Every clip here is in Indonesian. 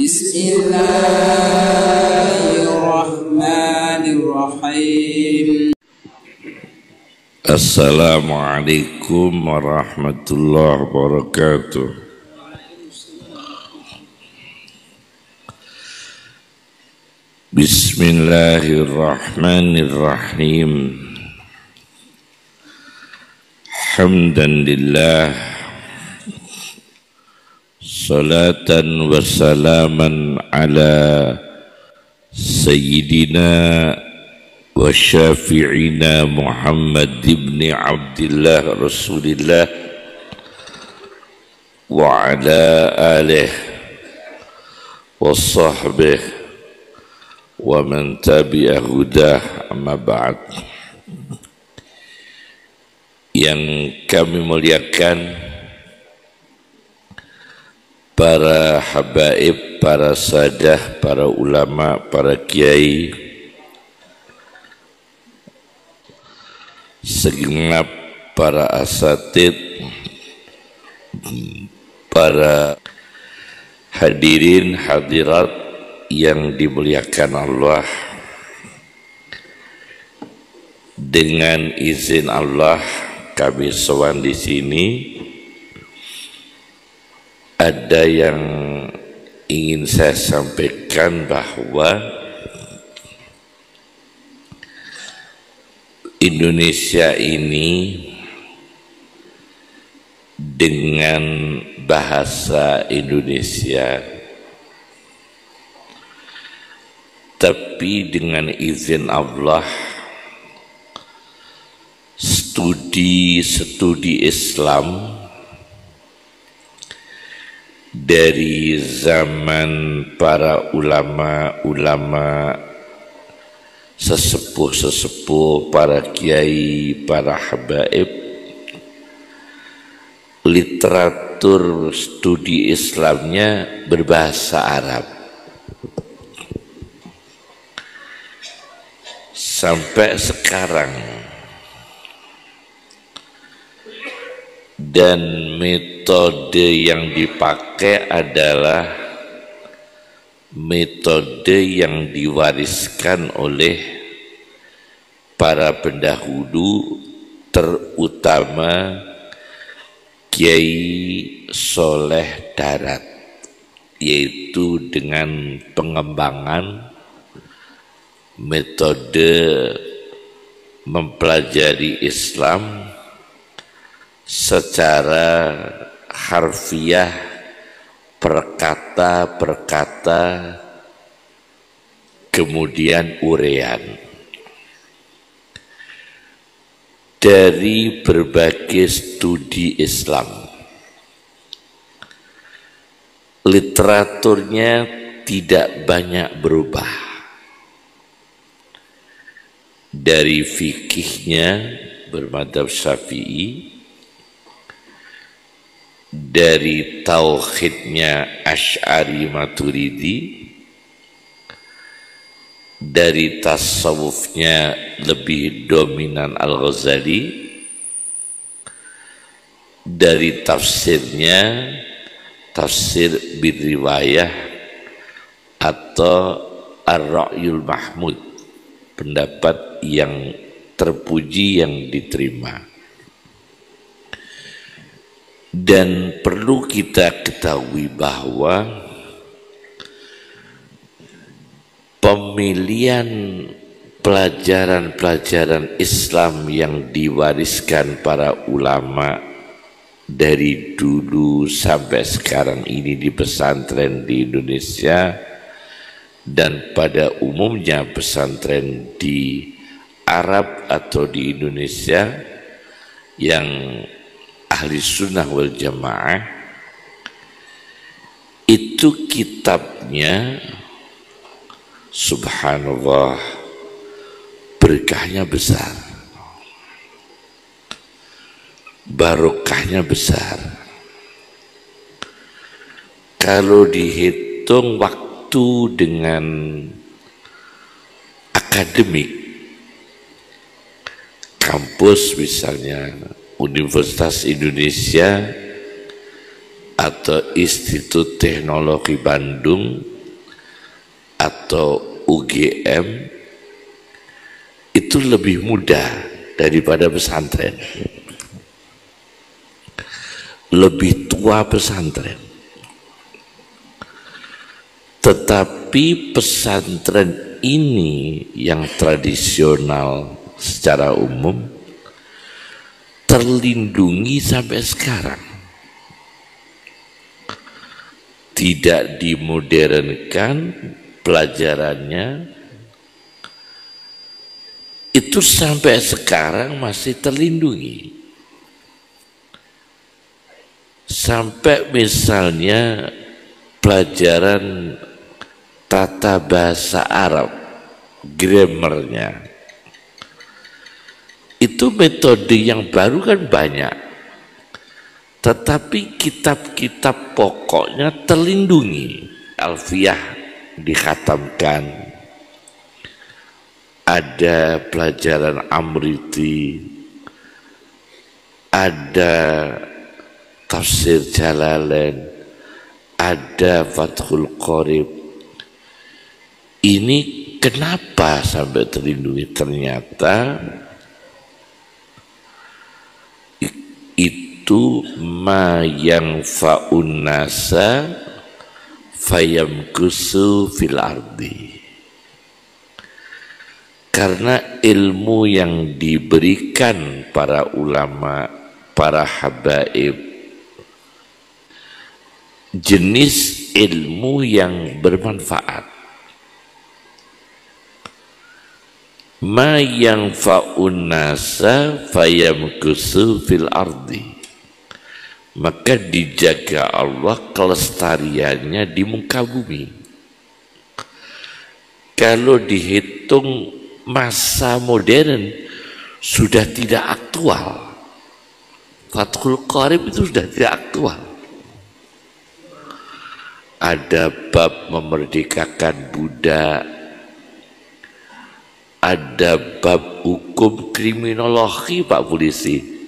Bismillahirrahmanirrahim. Assalamualaikum warahmatullahi wabarakatuh. Bismillahirrahmanirrahim. Hamdan lillah, salatan wa salaman ala sayyidina wa syafi'ina Muhammad ibn Abdillah Rasulillah wa ala alihi wa sahbihi wa man tabi'a hudah, amma ba'd. Yang kami muliakan para habaib, para sadah, para ulama, para kiai, segenap para asatid, para hadirin hadirat yang dimuliakan Allah. Dengan izin Allah, kami sowan di sini. Ada yang ingin saya sampaikan bahwa Indonesia ini dengan bahasa Indonesia, tapi dengan izin Allah, studi Islam dari zaman para ulama-ulama, sesepuh-sesepuh, para kiai, para habaib, literatur studi Islamnya berbahasa Arab. Sampai sekarang, dan metode yang dipakai adalah metode yang diwariskan oleh para pendahulu, terutama Kiai Soleh Darat, yaitu dengan pengembangan metode mempelajari Islam secara harfiah, perkata, kemudian urean. Dari berbagai studi Islam, literaturnya tidak banyak berubah. Dari fikihnya bermadzhab Syafi'i, dari tauhidnya Asy'ari Maturidi, dari tasawufnya lebih dominan Al-Ghazali, dari tafsirnya tafsir birriwayah atau Ar-Ra'yul Mahmud, pendapat yang terpuji yang diterima. Dan perlu kita ketahui bahwa pemilihan pelajaran-pelajaran Islam yang diwariskan para ulama dari dulu sampai sekarang ini di pesantren di Indonesia, dan pada umumnya pesantren di Arab atau di Indonesia yang ahli sunnah wal jamaah, itu kitabnya subhanallah berkahnya besar, barokahnya besar. Kalau dihitung waktu dengan akademik, kampus misalnya Universitas Indonesia atau Institut Teknologi Bandung atau UGM itu lebih mudah daripada pesantren, lebih tua pesantren. Tetapi pesantren ini yang tradisional secara umum terlindungi sampai sekarang, tidak dimodernkan pelajarannya, itu sampai sekarang masih terlindungi. Sampai misalnya pelajaran tata bahasa Arab, grammarnya, itu metode yang baru kan banyak, tetapi kitab-kitab pokoknya terlindungi. Alfiyah dikhatamkan, ada pelajaran Amriti, ada tafsir Jalalain, ada Fathul Qorib. Ini kenapa sampai terlindungi? Ternyata itu ma yang fa'un nasa fayamkusu fil ardi. Karena ilmu yang diberikan para ulama, para habaib, jenis ilmu yang bermanfaat. Ma yang fa'un nasa fayamkusu fil ardi. Maka dijaga Allah kelestariannya di muka bumi. Kalau dihitung masa modern sudah tidak aktual. Fathul Qorib itu sudah tidak aktual. Ada bab memerdekakan budak, ada bab hukum kriminologi, Pak Polisi.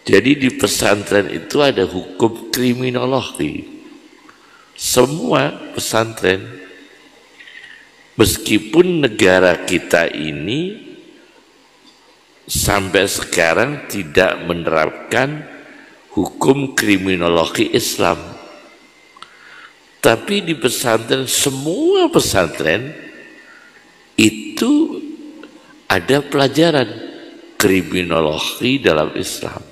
Jadi di pesantren itu ada hukum kriminologi. Semua pesantren, meskipun negara kita ini sampai sekarang tidak menerapkan hukum kriminologi Islam, tapi di pesantren, semua pesantren itu ada pelajaran kriminologi dalam Islam.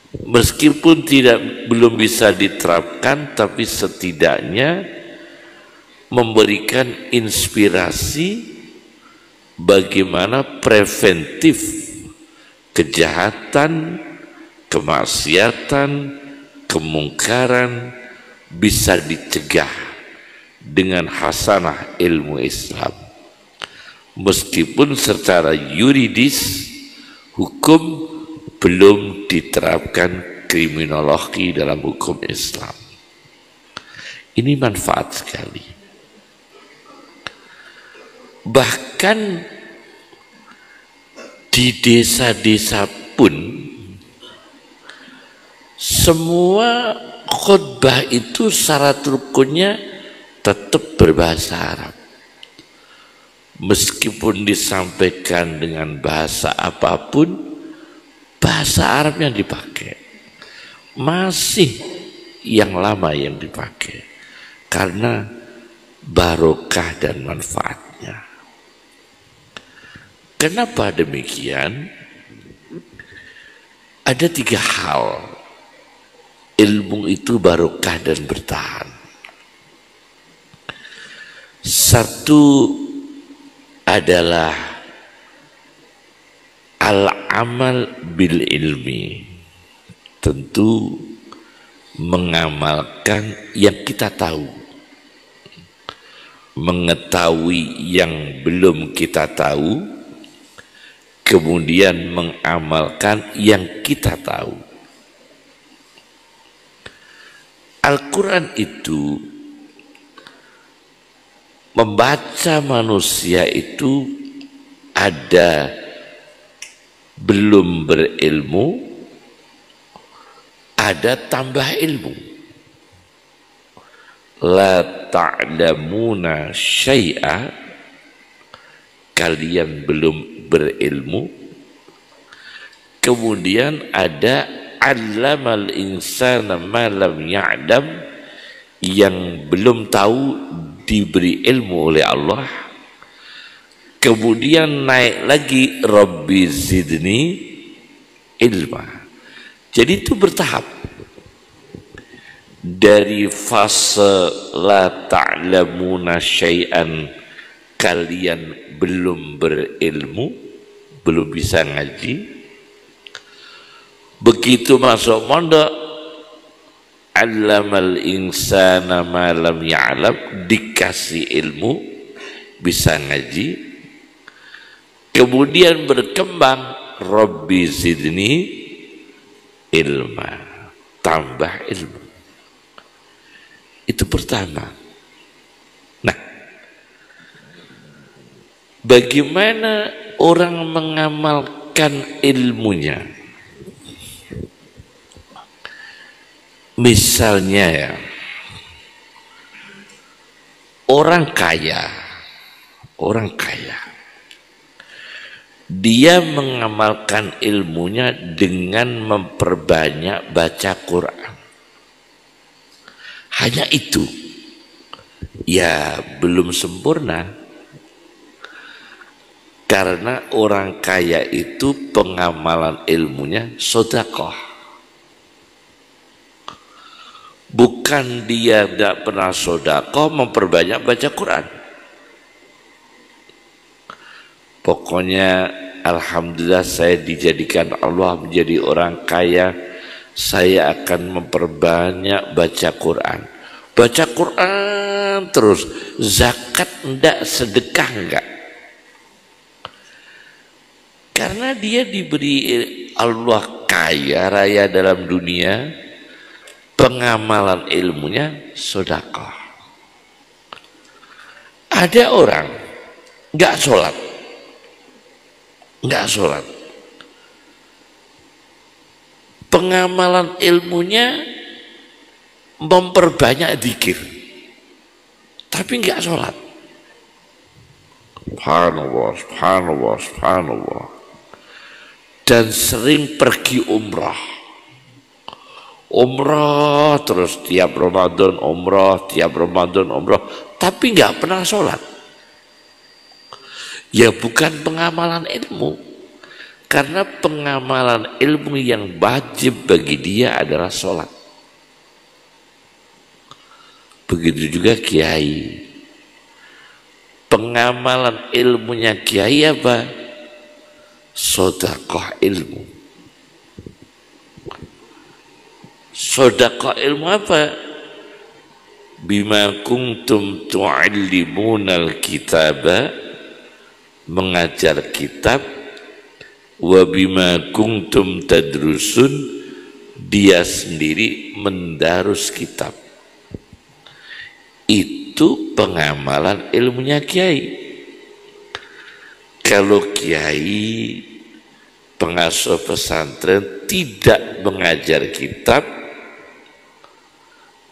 Meskipun belum bisa diterapkan, tapi setidaknya memberikan inspirasi bagaimana preventif kejahatan, kemaksiatan, kemungkaran bisa dicegah dengan hasanah ilmu Islam. Meskipun secara yuridis hukum belum diterapkan kriminologi dalam hukum Islam. Ini manfaat sekali. Bahkan di desa-desa pun semua khutbah itu syarat rukunnya tetap berbahasa Arab. Meskipun disampaikan dengan bahasa apapun, bahasa Arab yang dipakai masih yang lama yang dipakai karena barokah dan manfaatnya. Kenapa demikian? Ada 3 hal ilmu itu barokah dan bertahan. Satu adalah al-amal bil ilmi, tentu mengamalkan yang kita tahu, mengetahui yang belum kita tahu, kemudian mengamalkan yang kita tahu. Al-Quran itu membaca manusia itu ada belum berilmu, ada tambah ilmu. La ta'lamuna syai'a, kalian belum berilmu. Kemudian ada allamal insana ma lam ya'lam, yang belum tahu diberi ilmu oleh Allah. Kemudian naik lagi rabbi zidni ilma. Jadi itu bertahap. Dari fase la ta'lamuna syai'an, kalian belum berilmu, belum bisa ngaji. Begitu masuk mondok, allamal insana ma lam ya'lam, dikasih ilmu, bisa ngaji. Kemudian berkembang rabbi zidni ilma, tambah ilmu. Itu pertama. Nah, bagaimana orang mengamalkan ilmunya? Misalnya ya, orang kaya, dia mengamalkan ilmunya dengan memperbanyak baca Quran. Hanya itu, ya belum sempurna. Karena orang kaya itu pengamalan ilmunya sedekah. Bukan dia tidak pernah sedekah, memperbanyak baca Quran. Pokoknya alhamdulillah saya dijadikan Allah menjadi orang kaya, saya akan memperbanyak baca Quran. Baca Quran terus, zakat enggak, sedekah enggak. Karena dia diberi Allah kaya raya dalam dunia, pengamalan ilmunya sedekah. Ada orang enggak sholat, pengamalan ilmunya memperbanyak zikir, tapi enggak sholat. Subhanallah, subhanallah, subhanallah. Dan sering pergi umrah terus, tiap Ramadan umrah, tapi enggak pernah sholat. Ya bukan pengamalan ilmu, karena pengamalan ilmu yang wajib bagi dia adalah sholat. Begitu juga kiai, pengamalan ilmunya kiai apa? Sedekah ilmu. Sedekah ilmu apa? Bima kuntum tu'allimunal kitaba, mengajar kitab, wa bima kuntum tadrusun, dia sendiri mendarus kitab. Itu pengamalan ilmunya kiai. Kalau kiai pengasuh pesantren tidak mengajar kitab,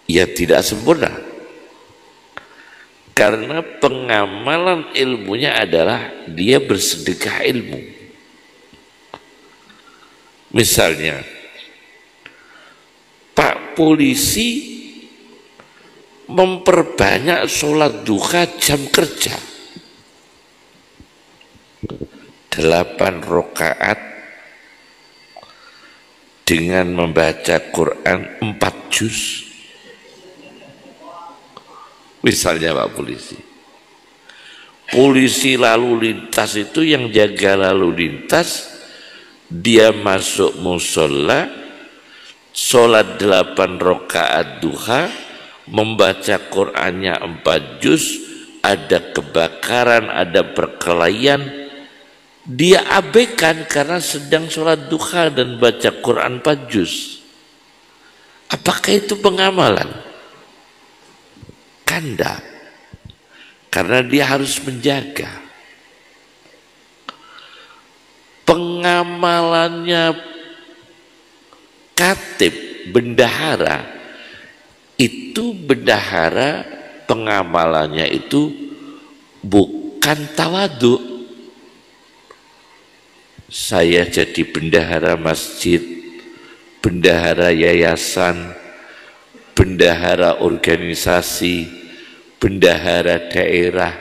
ya tidak sempurna. Karena pengamalan ilmunya adalah dia bersedekah ilmu. Misalnya, Pak polisi memperbanyak sholat duha jam kerja, 8 rakaat dengan membaca Quran 4 juz. Misalnya Pak polisi lalu lintas itu, yang jaga lalu lintas, dia masuk musola, sholat 8 rakaat duha, membaca Qurannya 4 juz, ada kebakaran, ada perkelahian, dia abaikan karena sedang sholat duha dan baca Quran 4 juz. Apakah itu pengamalan? Kanda, karena dia harus menjaga. Pengamalannya katib, bendahara, itu bendahara pengamalannya itu bukan tawadhu. Saya jadi bendahara masjid, bendahara yayasan, bendahara organisasi, bendahara daerah.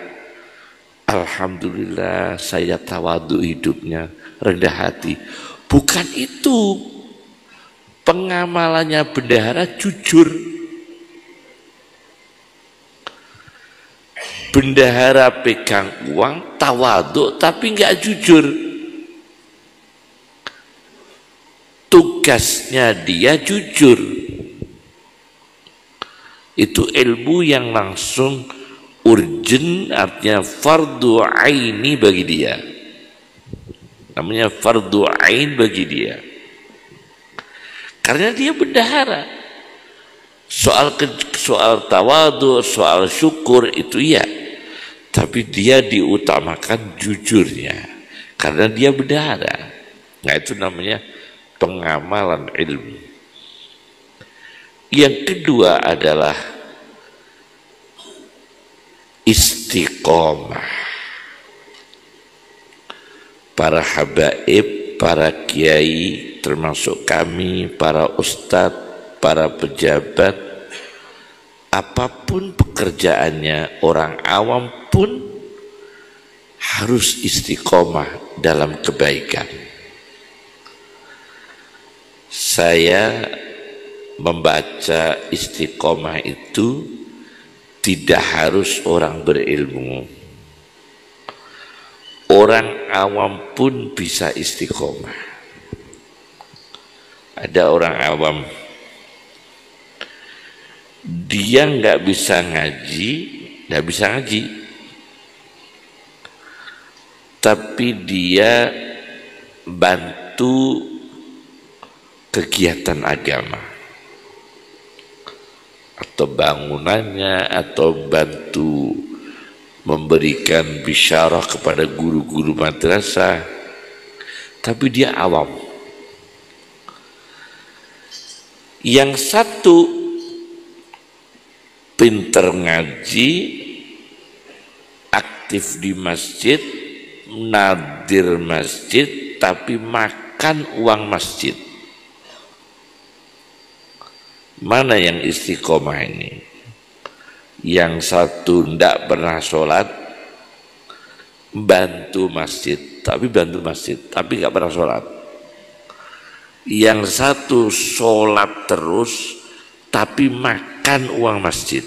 Alhamdulillah saya tawadhu hidupnya, rendah hati. Bukan itu. Pengamalannya bendahara jujur. Bendahara pegang uang, tawadhu tapi enggak jujur. Tugasnya dia jujur. Itu ilmu yang langsung urgent, artinya fardu aini bagi dia. Namanya fardu ain bagi dia. Karena dia bendahara. Soal tawadhu, soal syukur itu ya. Tapi dia diutamakan jujurnya. Karena dia bendahara. Nah itu namanya pengamalan ilmu. Yang kedua adalah istiqomah. Para habaib, para kiai, termasuk kami, para ustadz, para pejabat, apapun pekerjaannya, orang awam pun harus istiqomah dalam kebaikan. Saya membaca istiqomah itu tidak harus orang berilmu. Orang awam pun bisa istiqomah. Ada orang awam, dia nggak bisa ngaji, tapi dia bantu kegiatan agama atau bangunannya, atau bantu memberikan bisyarah kepada guru-guru madrasah, tapi dia awam. Yang satu pinter ngaji, aktif di masjid, nadir masjid, tapi makan uang masjid. Mana yang istiqomah ini? Yang satu tidak pernah sholat, bantu masjid, tapi nggak pernah sholat. Yang satu sholat terus, tapi makan uang masjid.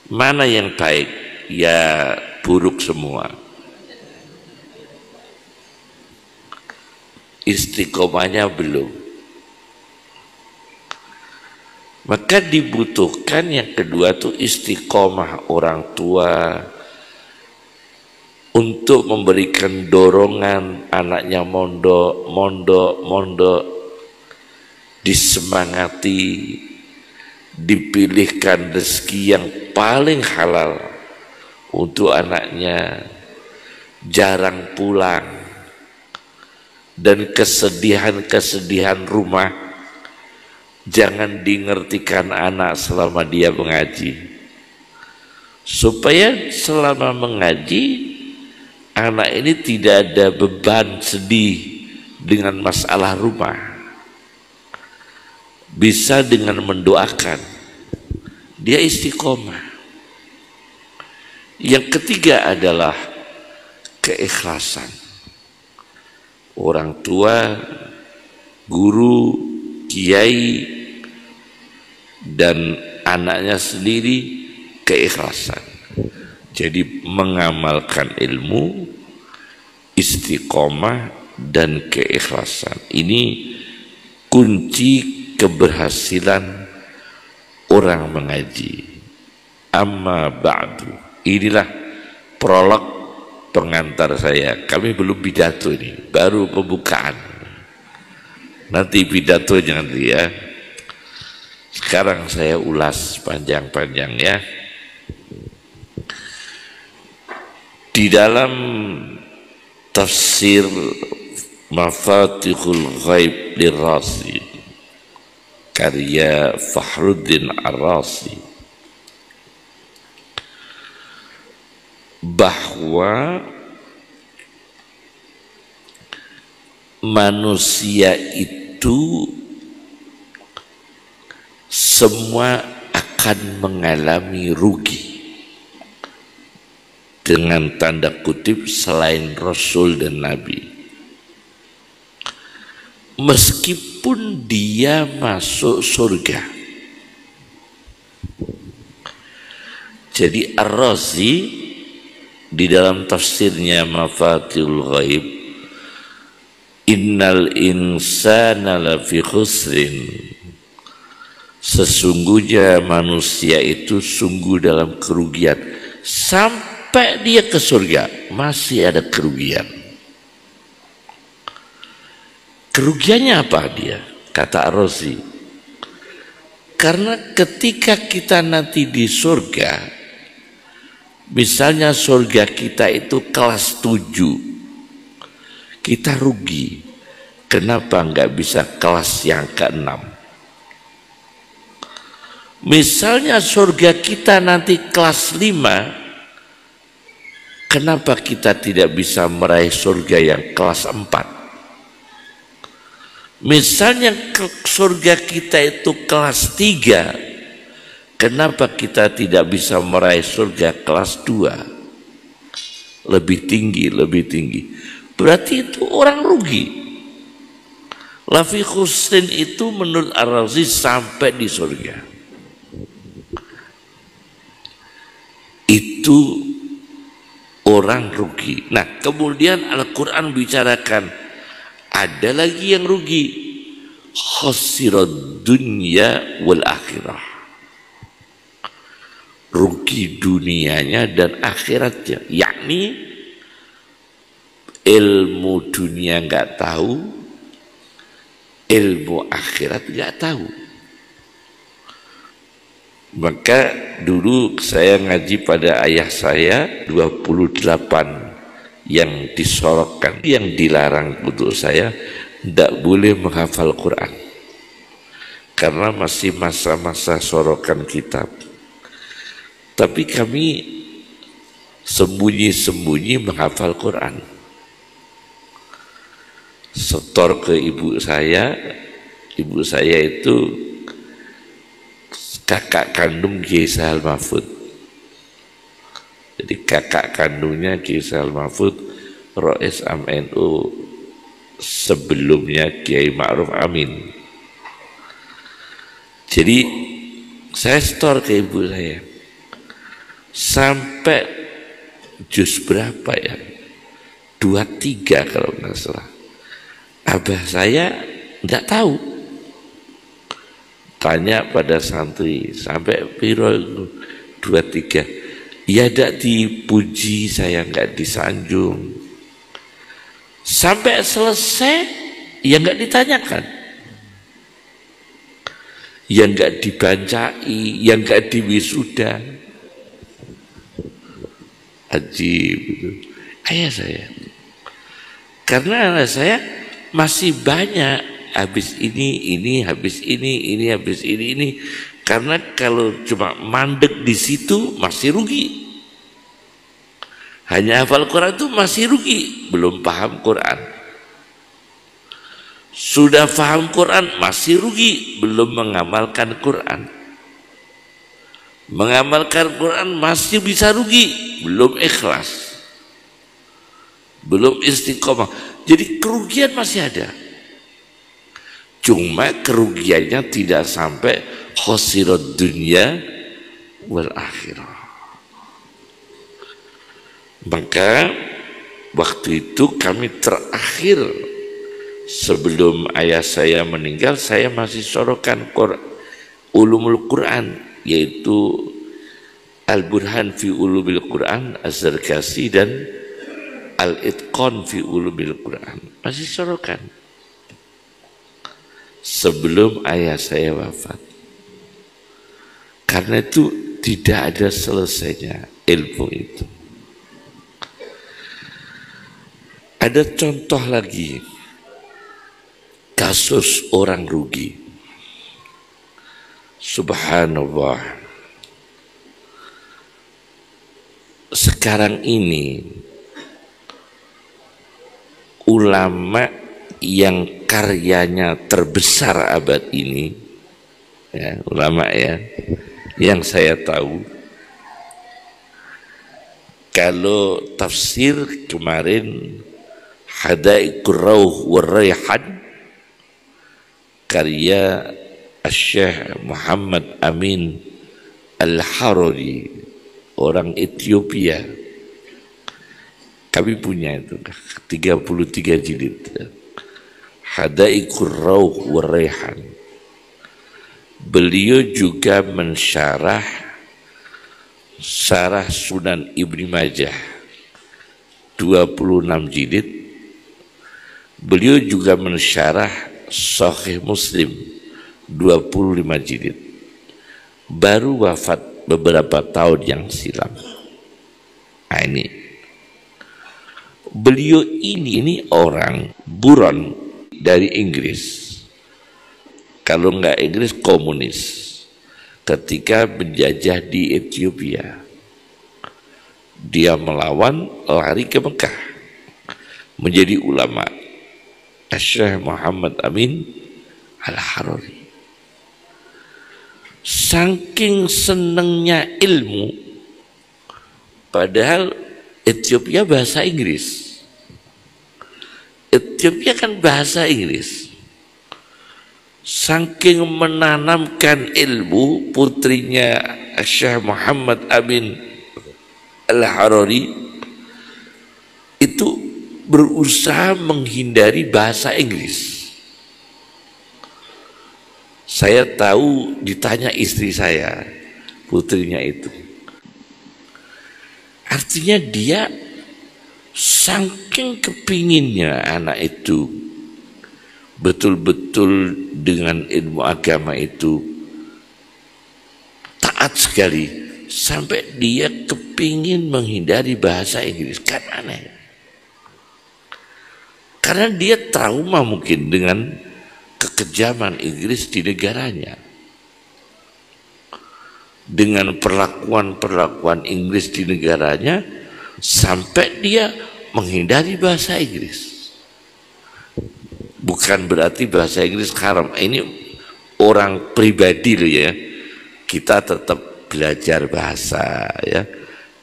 Mana yang baik? Ya buruk semua. Istiqomahnya belum. Maka dibutuhkan yang kedua tuh istiqomah orang tua untuk memberikan dorongan anaknya mondok, disemangati, dipilihkan rezeki yang paling halal untuk anaknya, jarang pulang, dan kesedihan rumah jangan dingertikan anak selama dia mengaji, supaya selama mengaji anak ini tidak ada beban sedih dengan masalah rumah. Bisa dengan mendoakan, dia istiqomah. Yang ketiga adalah keikhlasan. Orang tua, guru, kiai, dan anaknya sendiri keikhlasan. Jadi mengamalkan ilmu, istiqomah, dan keikhlasan. Ini kunci keberhasilan orang mengaji. Amma ba'du. Inilah prolog pengantar saya. Kami belum pidato ini, baru pembukaan. Nanti pidatonya nanti ya. Sekarang saya ulas panjang-panjang ya. Di dalam tafsir Mafatihul Ghaib Lirrazi karya Fakhruddin Ar-Razi, bahwa manusia itu semua akan mengalami rugi, dengan tanda kutip selain Rasul dan Nabi. Meskipun dia masuk surga. Jadi Ar-Razi di dalam tafsirnya Mafatihul Ghaib, innal insana lafi khusrin, sesungguhnya manusia itu sungguh dalam kerugian. Sampai dia ke surga masih ada kerugian. Kerugiannya apa dia? Kata Ar-Razi, karena ketika kita nanti di surga, misalnya surga kita itu kelas 7, kita rugi. Kenapa nggak bisa kelas yang ke-6? Misalnya surga kita nanti kelas 5, kenapa kita tidak bisa meraih surga yang kelas 4? Misalnya surga kita itu kelas 3, kenapa kita tidak bisa meraih surga kelas 2? Lebih tinggi, lebih tinggi. Berarti itu orang rugi. Lafi khusrin itu menurut Ar-Razi sampai di surga. Itu orang rugi. Nah, kemudian Al-Quran bicarakan ada lagi yang rugi, khasirad dunya wal akhirah, rugi dunianya dan akhiratnya, yakni ilmu dunia nggak tahu, ilmu akhirat nggak tahu. Maka dulu saya ngaji pada ayah saya 28 yang disorotkan, yang dilarang untuk saya tidak boleh menghafal Quran karena masih masa-masa sorokan kitab. Tapi kami sembunyi-sembunyi menghafal Quran, setor ke ibu saya. Ibu saya itu kakak kandung Kiai Sahal Mahfud. Jadi kakak kandungnya Kiai Sahal Mahfud, Rois AMNU, sebelumnya Kiai Ma'ruf Amin. Jadi saya setor ke ibu saya sampai juz berapa ya, 23 kalau nggak salah. Abah saya nggak tahu, tanya pada santri sampai piro 23. Ya tidak dipuji, saya nggak disanjung. Sampai selesai ya nggak ditanyakan, ya nggak dibancai, ya nggak diwisuda. Ajib ayah saya. Karena anak saya masih banyak, habis ini habis ini habis ini. Karena kalau cuma mandek di situ masih rugi. Hanya hafal Quran itu masih rugi, belum paham Quran. Sudah paham Quran masih rugi, belum mengamalkan Quran. Mengamalkan Quran masih bisa rugi, belum ikhlas, belum istiqomah. Jadi kerugian masih ada. Cuma kerugiannya tidak sampai khosirad dunya wal akhirah. Maka waktu itu kami terakhir sebelum ayah saya meninggal, saya masih sorokan ulumul Quran, yaitu Al-Burhan fi Ulumil Quran Az-Zarkasi dan Al-Itqan fi Ulumil Quran, masih sorokan sebelum ayah saya wafat. Karena itu tidak ada selesainya ilmu itu. Ada contoh lagi, kasus orang rugi. Subhanallah. sekarang ini ulama yang karyanya terbesar abad ini, ya, ulama ya, yang saya tahu, kalau tafsir kemarin Hadaiqur Rauh war Raihan karya Syekh Muhammad Amin Al-Harari, orang Ethiopia. Kami punya itu 33 jilid. Hadaiqur Rauh war Raihan. Beliau juga mensyarah Syarah Sunan Ibnu Majah 26 jilid. Beliau juga mensyarah Sahih Muslim 25 jilid. Baru wafat beberapa tahun yang silam. Nah, ini beliau ini orang buron dari Inggris. Kalau enggak Inggris, komunis. Ketika menjajah di Ethiopia, dia melawan, lari ke Mekah, menjadi ulama. Syekh Muhammad Amin Al-Harari. Saking senangnya ilmu, padahal Ethiopia bahasa Inggris. Ethiopia kan bahasa Inggris. Saking menanamkan ilmu, putrinya Syekh Muhammad Amin Al-Harari itu berusaha menghindari bahasa Inggris. Saya tahu, ditanya istri saya, putrinya itu. Artinya dia saking kepinginnya anak itu betul-betul dengan ilmu agama itu taat sekali, sampai dia kepingin menghindari bahasa Inggris. Kan aneh. Karena dia trauma mungkin dengan kekejaman Inggris di negaranya, dengan perlakuan Inggris di negaranya, sampai dia menghindari bahasa Inggris. Bukan berarti bahasa Inggris haram. Ini orang pribadi loh ya. Kita tetap belajar bahasa ya,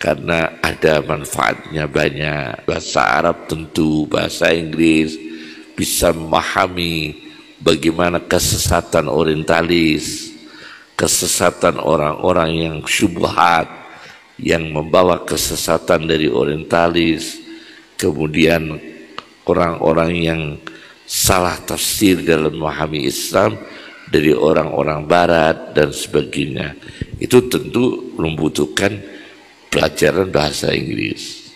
karena ada manfaatnya banyak. Bahasa Arab tentu, bahasa Inggris bisa memahami bagaimana kesesatan orientalis, kesesatan orang-orang yang syubhat, yang membawa kesesatan dari orientalis, kemudian orang-orang yang salah tafsir dalam memahami Islam dari orang-orang barat dan sebagainya. Itu tentu membutuhkan pelajaran bahasa Inggris.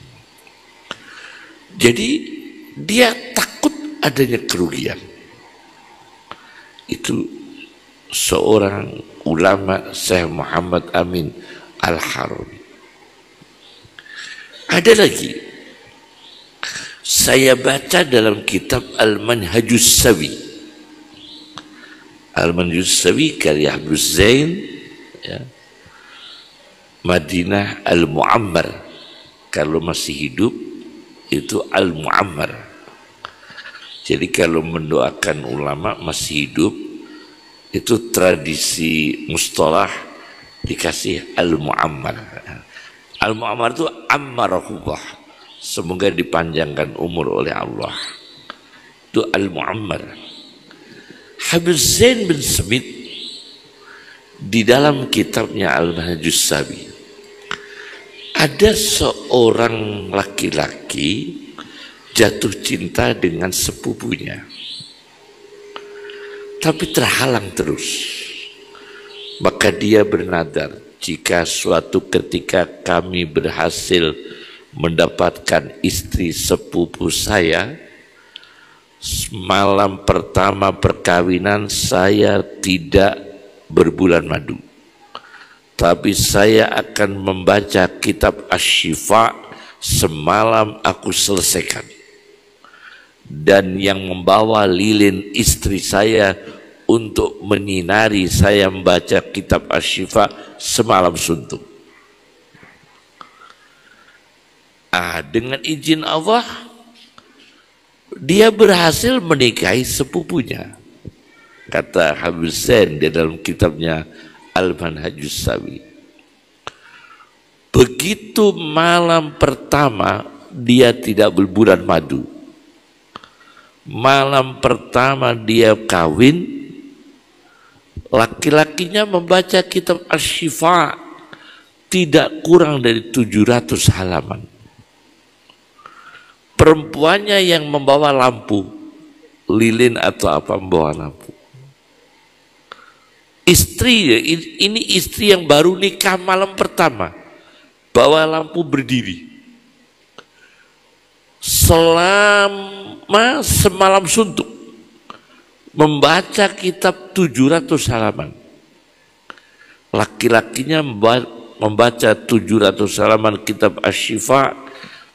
Jadi dia takut adanya kerugian. Itu seorang ulama, Syekh Muhammad Amin Al-Harari. Ada lagi, saya baca dalam kitab Al-Manhajus Sawi. Al-Manhajus Sawi karya Habuz Zain ya. Madinah Al-Mu'ammar, kalau masih hidup itu Al-Mu'ammar. Jadi kalau mendoakan ulama masih hidup, itu tradisi mustalah dikasih Al-Mu'ammar. Al-Mu'ammar itu ammarahullah, semoga dipanjangkan umur oleh Allah. Itu Al-Mu'ammar. Habuz Zain bin Smith di dalam kitabnya Al-Manhajus Sawi, ada seorang laki-laki jatuh cinta dengan sepupunya, tapi terhalang terus. Maka dia bernadar, jika suatu ketika kami berhasil mendapatkan istri sepupu saya, malam pertama perkawinan saya tidak berbulan madu, tapi saya akan membaca kitab Asy-Syifa semalam aku selesaikan. Dan yang membawa lilin istri saya untuk menyinari saya membaca kitab Asy-Syifa semalam suntuk. Dengan izin Allah dia berhasil menikahi sepupunya. Kata Habib Hussein di dalam kitabnya Al-Manhajus Sawi. Begitu malam pertama dia tidak berbulan madu. Malam pertama dia kawin, laki-lakinya membaca kitab Asy-Syifa tidak kurang dari 700 halaman. Perempuannya yang membawa lampu, lilin atau apa membawa lampu. Istri, ini istri yang baru nikah malam pertama, bawa lampu berdiri. Selama semalam suntuk membaca kitab 700 halaman. Laki-lakinya membaca 700 halaman kitab Asy-Syifa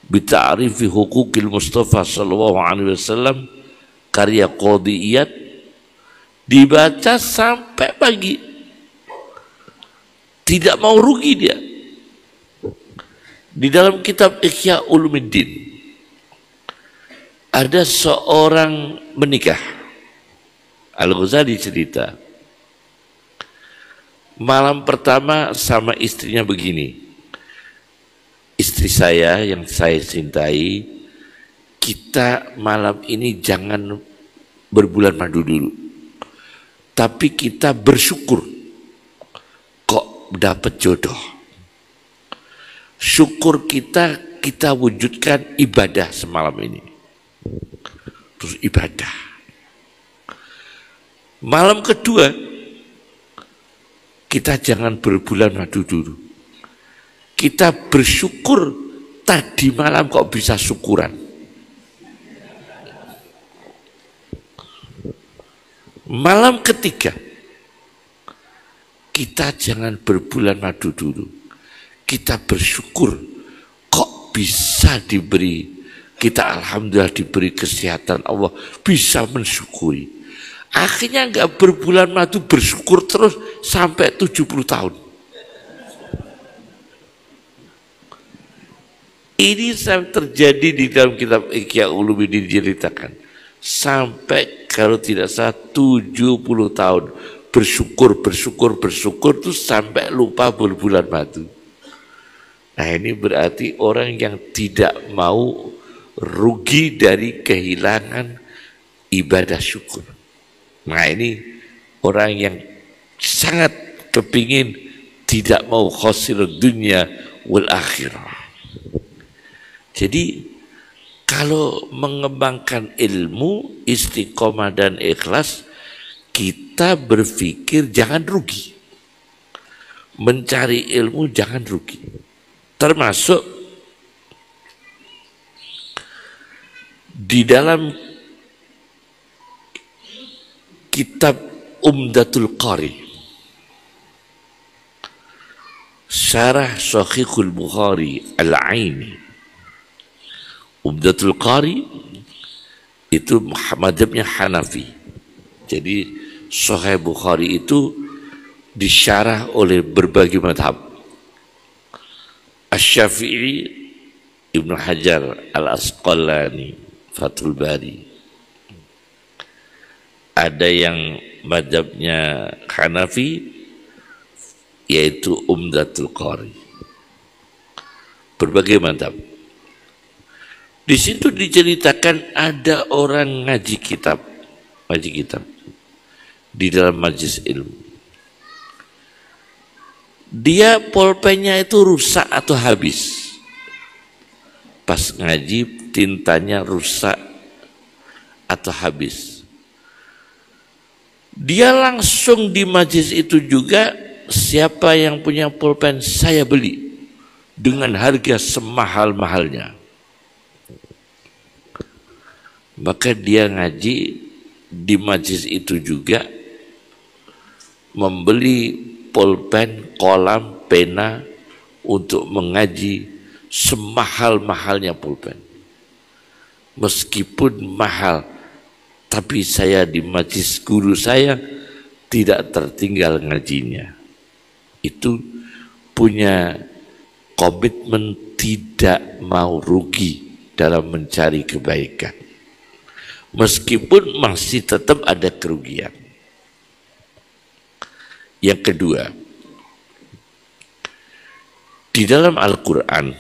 bita'rifi hukukil Mustafa sallallahu alaihi wasallam karya Qadiyat, dibaca sampai pagi. Tidak mau rugi dia. Di dalam kitab Ihya Ulumuddin ada seorang menikah. Al-Ghazali cerita, malam pertama sama istrinya begini, istri saya yang saya cintai, kita malam ini jangan berbulan madu dulu, tapi kita bersyukur kok dapat jodoh. Syukur kita wujudkan ibadah semalam ini. Terus ibadah. Malam kedua kita jangan berbulan madu dulu. Kita bersyukur tadi malam kok bisa syukuran. Malam ketiga kita jangan berbulan madu dulu. Kita bersyukur kok bisa diberi, kita alhamdulillah diberi kesehatan Allah, bisa mensyukuri. Akhirnya enggak berbulan madu, bersyukur terus sampai 70 tahun. Ini terjadi di dalam kitab Ihya Ulumuddin diceritakan. Sampai kalau tidak salah 70 tahun bersyukur terus sampai lupa berbulan madu. Nah, ini berarti orang yang tidak mau rugi dari kehilangan ibadah syukur. Nah, ini orang yang sangat kepingin tidak mau khosir dunia wal akhirah. Jadi kalau mengembangkan ilmu, istiqomah dan ikhlas, kita berpikir jangan rugi. Mencari ilmu jangan rugi. Termasuk di dalam kitab Umdatul Qari, Syarah Sahihul Bukhari Al-Aini. Umdatul Qari itu madhabnya Hanafi. Jadi Sahih Bukhari itu disyarah oleh berbagai madhab. Asy-Syafi'i, Ibnu Hajar Al-Asqalani, Fathul Bari. Ada yang madhabnya Hanafi, yaitu Umdatul Qari. Berbagai madhab. Di situ diceritakan ada orang ngaji kitab di dalam majelis ilmu. Dia pulpennya itu rusak atau habis. Pas ngaji tintanya rusak atau habis. Dia langsung di majelis itu juga, siapa yang punya pulpen saya beli dengan harga semahal-mahalnya. Maka dia ngaji di majelis itu juga, membeli pulpen, kolam, pena untuk mengaji semahal-mahalnya pulpen. Meskipun mahal, tapi saya di majelis guru saya tidak tertinggal ngajinya. Itu punya komitmen tidak mau rugi dalam mencari kebaikan, meskipun masih tetap ada kerugian. Yang kedua, di dalam Al-Quran,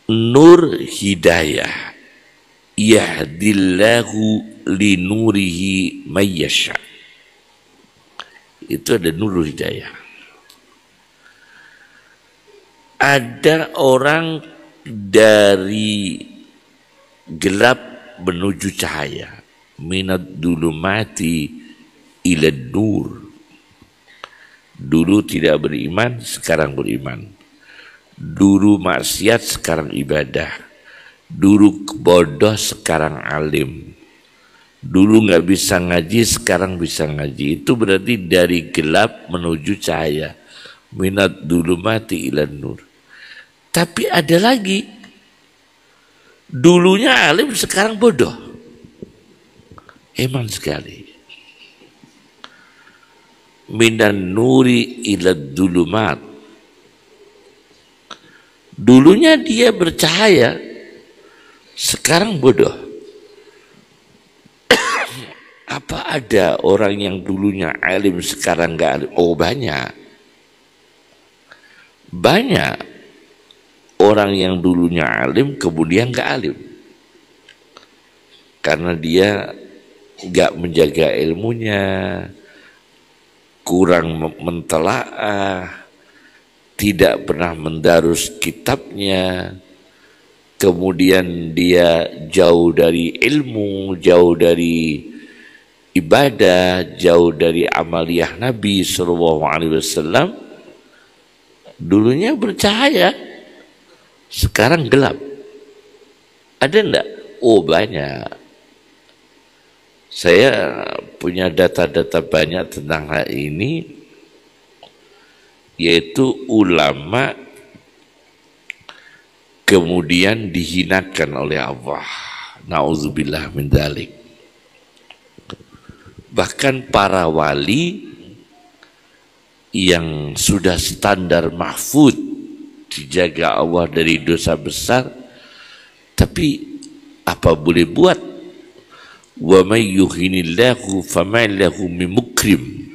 nur hidayah, yahdillahu linurihi mayyasha. Itu ada nur hidayah. Ada orang dari gelap menuju cahaya, minad dulumati ila nur. Dulu tidak beriman, sekarang beriman. Dulu maksiat, sekarang ibadah. Dulu bodoh, sekarang alim. Dulu nggak bisa ngaji, sekarang bisa ngaji. Itu berarti dari gelap menuju cahaya. Minat dulu mati ilan nur. Tapi ada lagi, dulunya alim, sekarang bodoh. Eman sekali. Minan nuri ilan dulumat. Dulunya dia bercahaya, sekarang bodoh. Apa ada orang yang dulunya alim sekarang nggak alim? Oh, banyak. Banyak orang yang dulunya alim kemudian nggak alim karena dia nggak menjaga ilmunya, kurang mentelaah, tidak pernah mendarus kitabnya, kemudian dia jauh dari ilmu, jauh dari ibadah, jauh dari amaliyah Nabi SAW. Dulunya bercahaya, sekarang gelap. Ada enggak? Oh, banyak. Saya punya data-data banyak tentang hal ini, yaitu ulama kemudian dihinakan oleh Allah. Nauzubillah min dzalik. Bahkan para wali yang sudah standar mahfud, dijaga Allah dari dosa besar, tapi apa boleh buat? Wa may yuhinillahu fama lahu min mukrim.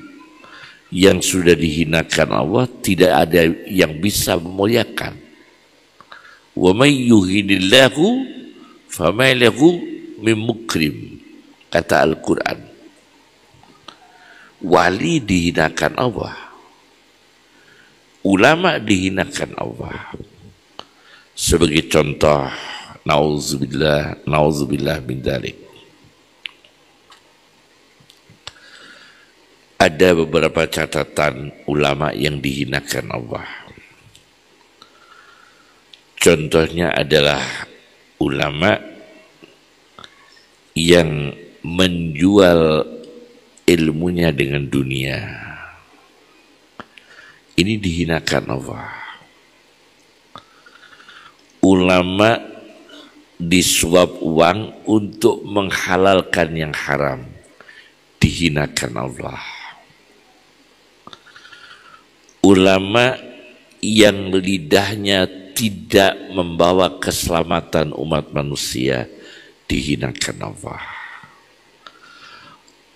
Yang sudah dihinakan Allah, tidak ada yang bisa memuliakan. Wa may yuhinillahu fama lahu min mukrim, kata Al-Quran. Wali dihinakan Allah, ulama dihinakan Allah. Sebagai contoh, nauzubillah min dzalik. Ada beberapa catatan ulama yang dihinakan Allah. Contohnya adalah ulama yang menjual ilmunya dengan dunia. Ini dihinakan Allah. Ulama disuap uang untuk menghalalkan yang haram, dihinakan Allah. Ulama yang lidahnya tidak membawa keselamatan umat manusia, dihinakan Allah.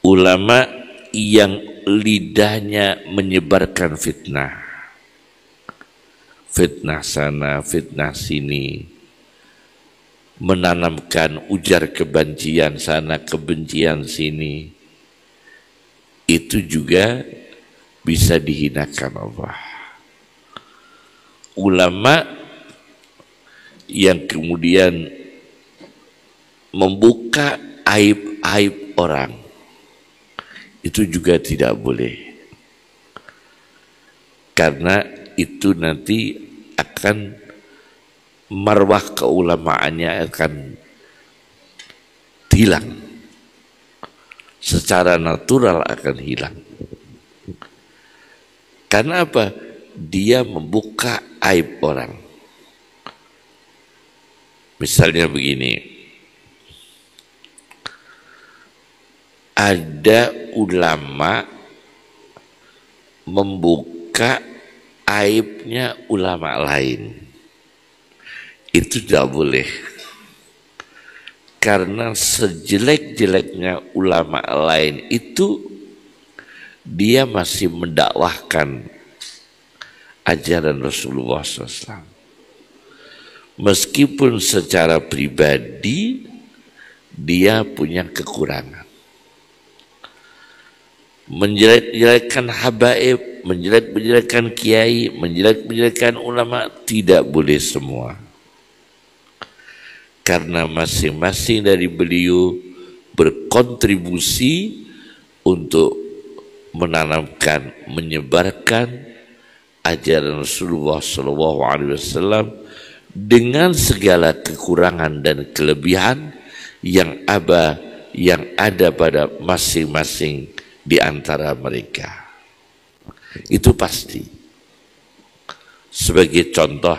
Ulama yang lidahnya menyebarkan fitnah, fitnah sana, fitnah sini, menanamkan ujar kebencian sana, kebencian sini, itu juga bisa dihinakan Allah. Ulama yang kemudian membuka aib-aib orang, itu juga tidak boleh, karena itu nanti akan marwah keulamaannya akan hilang, secara natural akan hilang. Karena apa? Dia membuka aib orang. Misalnya begini, ada ulama membuka aibnya ulama lain. Itu tidak boleh. Karena sejelek-jeleknya ulama lain itu, dia masih mendakwahkan ajaran Rasulullah SAW. Meskipun secara pribadi dia punya kekurangan. Menjelek-jelekkan habaib, menjelek-jelekkan kiai, menjelek-jelekkan ulama, tidak boleh semua. Karena masing-masing dari beliau berkontribusi untuk menanamkan, menyebarkan ajaran Rasulullah SAW dengan segala kekurangan dan kelebihan yang ada pada masing-masing di antara mereka. Itu pasti. Sebagai contoh,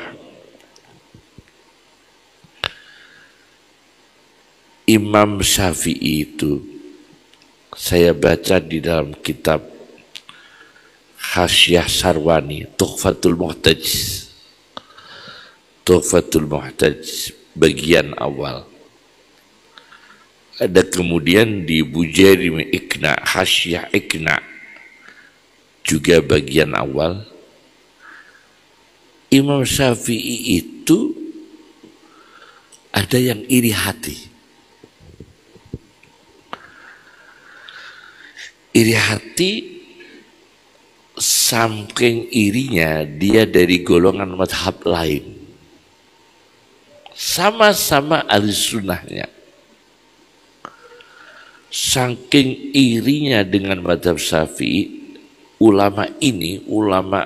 Imam Syafi'i itu saya baca di dalam kitab Hasyiah Sarwani, Tuhfatul Muhtaj, bagian awal. Ada kemudian di Bujarim Iqna, Hasyiah Iqna, juga bagian awal. Imam Syafi'i itu ada yang iri hati. Iri hati, saking irinya dia dari golongan madhab lain. Sama-sama ahli sunnahnya. Saking irinya dengan madhab Syafi'i, ulama ini, ulama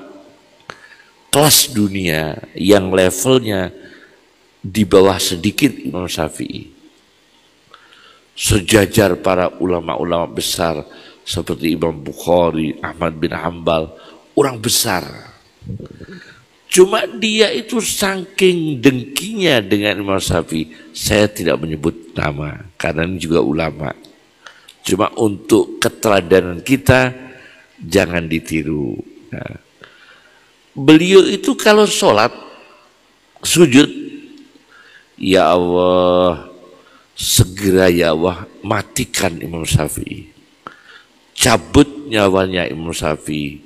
kelas dunia yang levelnya di bawah sedikit Imam Syafi'i. Sejajar para ulama-ulama besar seperti Imam Bukhari, Ahmad bin Hanbal, orang besar. Cuma dia itu saking dengkinya dengan Imam Syafi'i, saya tidak menyebut nama karena ini juga ulama. Cuma untuk keteladanan kita jangan ditiru. Nah, beliau itu kalau sholat sujud, ya Allah, segera ya Allah matikan Imam Syafi'i, cabut nyawanya Imam Syafi'i.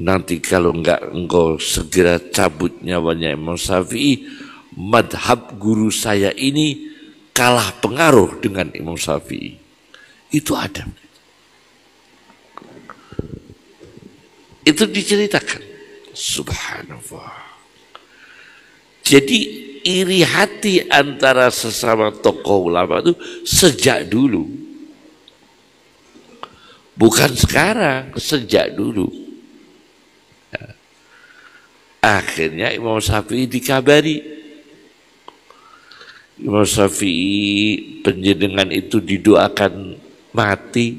Nanti kalau enggak engkau segera cabut nyawanya Imam Syafi'i, madhab guru saya ini kalah pengaruh dengan Imam Syafi'i. Itu ada. Itu diceritakan. Subhanallah. Jadi iri hati antara sesama tokoh ulama itu sejak dulu. Bukan sekarang, sejak dulu. Akhirnya Imam Syafi'i dikabari, Imam Syafi'i penjenengan itu didoakan mati,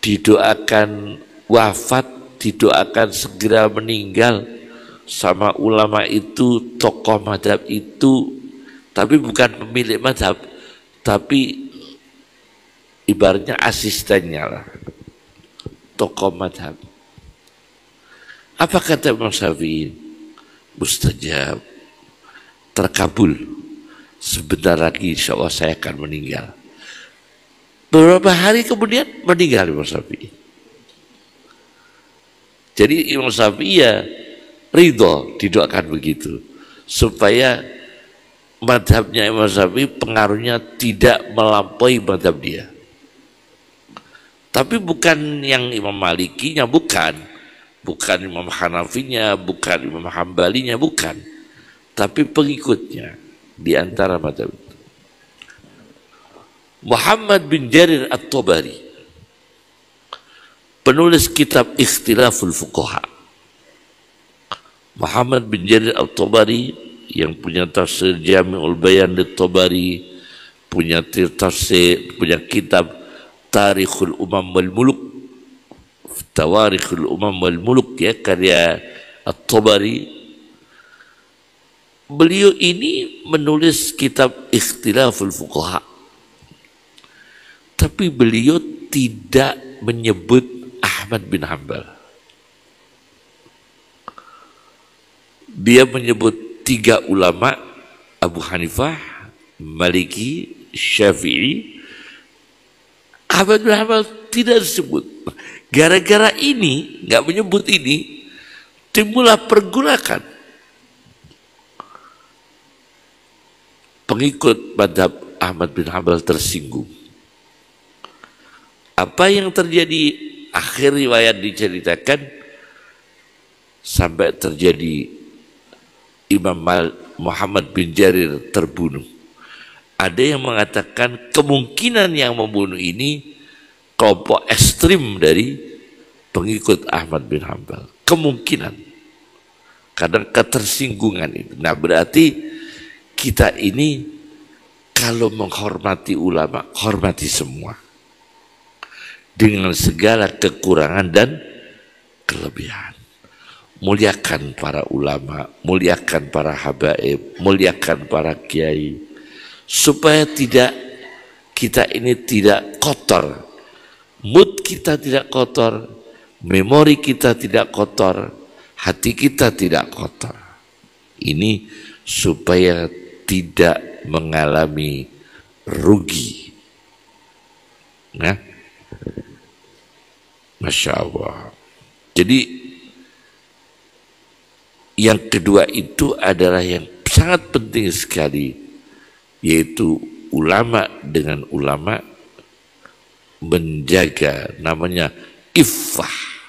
didoakan wafat, didoakan segera meninggal sama ulama itu, tokoh madhab itu, tapi bukan pemilik madhab, tapi ibaratnya asistennya lah, tokoh madhab. Apa kata Imam Syafi'i? Mustajab, terkabul. Sebentar lagi insya Allah saya akan meninggal. Beberapa hari kemudian meninggal Imam Syafi'i. Jadi Imam Syafi'i ya ridho didoakan begitu, supaya madhabnya Imam Syafi'i pengaruhnya tidak melampaui madhab dia. Tapi bukan yang Imam Malikinya, bukan Imam Hanafinya, bukan Imam Hambalinya, bukan, tapi pengikutnya di antara madhab itu. Muhammad bin Jarir At-Tabari, penulis kitab Ikhtilaful Fuqaha. Muhammad bin Jarir At-Tabari yang punya tafsir Jami'ul Bayan At-Tabari, punya tafsir, punya kitab Tarikhul Umam wal Muluk, Tawarikhul Umam wal Muluk, ya, karya At-Tabari. Beliau ini menulis kitab Ikhtilaful Fuqaha, tapi beliau tidak menyebut Ahmad bin Hanbal. Dia menyebut 3 ulama, Abu Hanifah, Maliki, Syafi'i. Ahmad bin Hanbal tidak disebut. Gara-gara ini, nggak menyebut ini, timbullah pergolakan. Pengikut madhab Ahmad bin Hanbal tersinggung. Apa yang terjadi, akhir riwayat diceritakan, sampai terjadi Imam Muhammad bin Jarir terbunuh. Ada yang mengatakan kemungkinan yang membunuh ini kelompok ekstrim dari pengikut Ahmad bin Hanbal. Kemungkinan. Karena ketersinggungan itu. Nah, berarti kita ini kalau menghormati ulama, hormati semua. Dengan segala kekurangan dan kelebihan. Muliakan para ulama, muliakan para habaib, muliakan para kiai. Supaya kita ini tidak kotor. Mood kita tidak kotor, memori kita tidak kotor, hati kita tidak kotor. Ini supaya tidak mengalami rugi. Nah, Masya Allah. Jadi yang kedua itu adalah yang sangat penting sekali, yaitu ulama dengan ulama menjaga namanya iffah.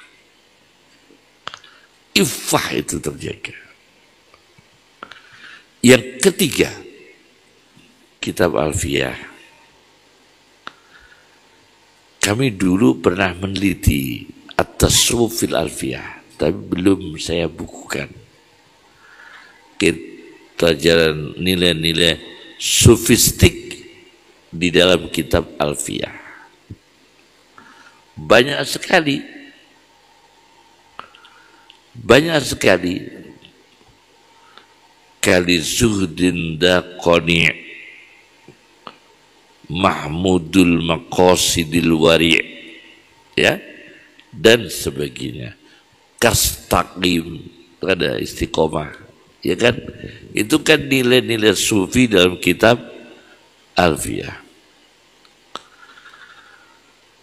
Iffah itu terjaga. Yang ketiga, kitab Alfiyah. Kami dulu pernah meneliti at-tasawuf fil Alfiyah, tapi belum saya bukukan. Kita jalan nilai-nilai sofistik di dalam kitab Alfiyah. Banyak sekali kali zuhdin daqani mahmudul maqasidil wari', ya, dan sebagainya. Kastaqim, ada istiqomah, ya kan? Itu kan nilai-nilai sufi dalam kitab Alfiyah.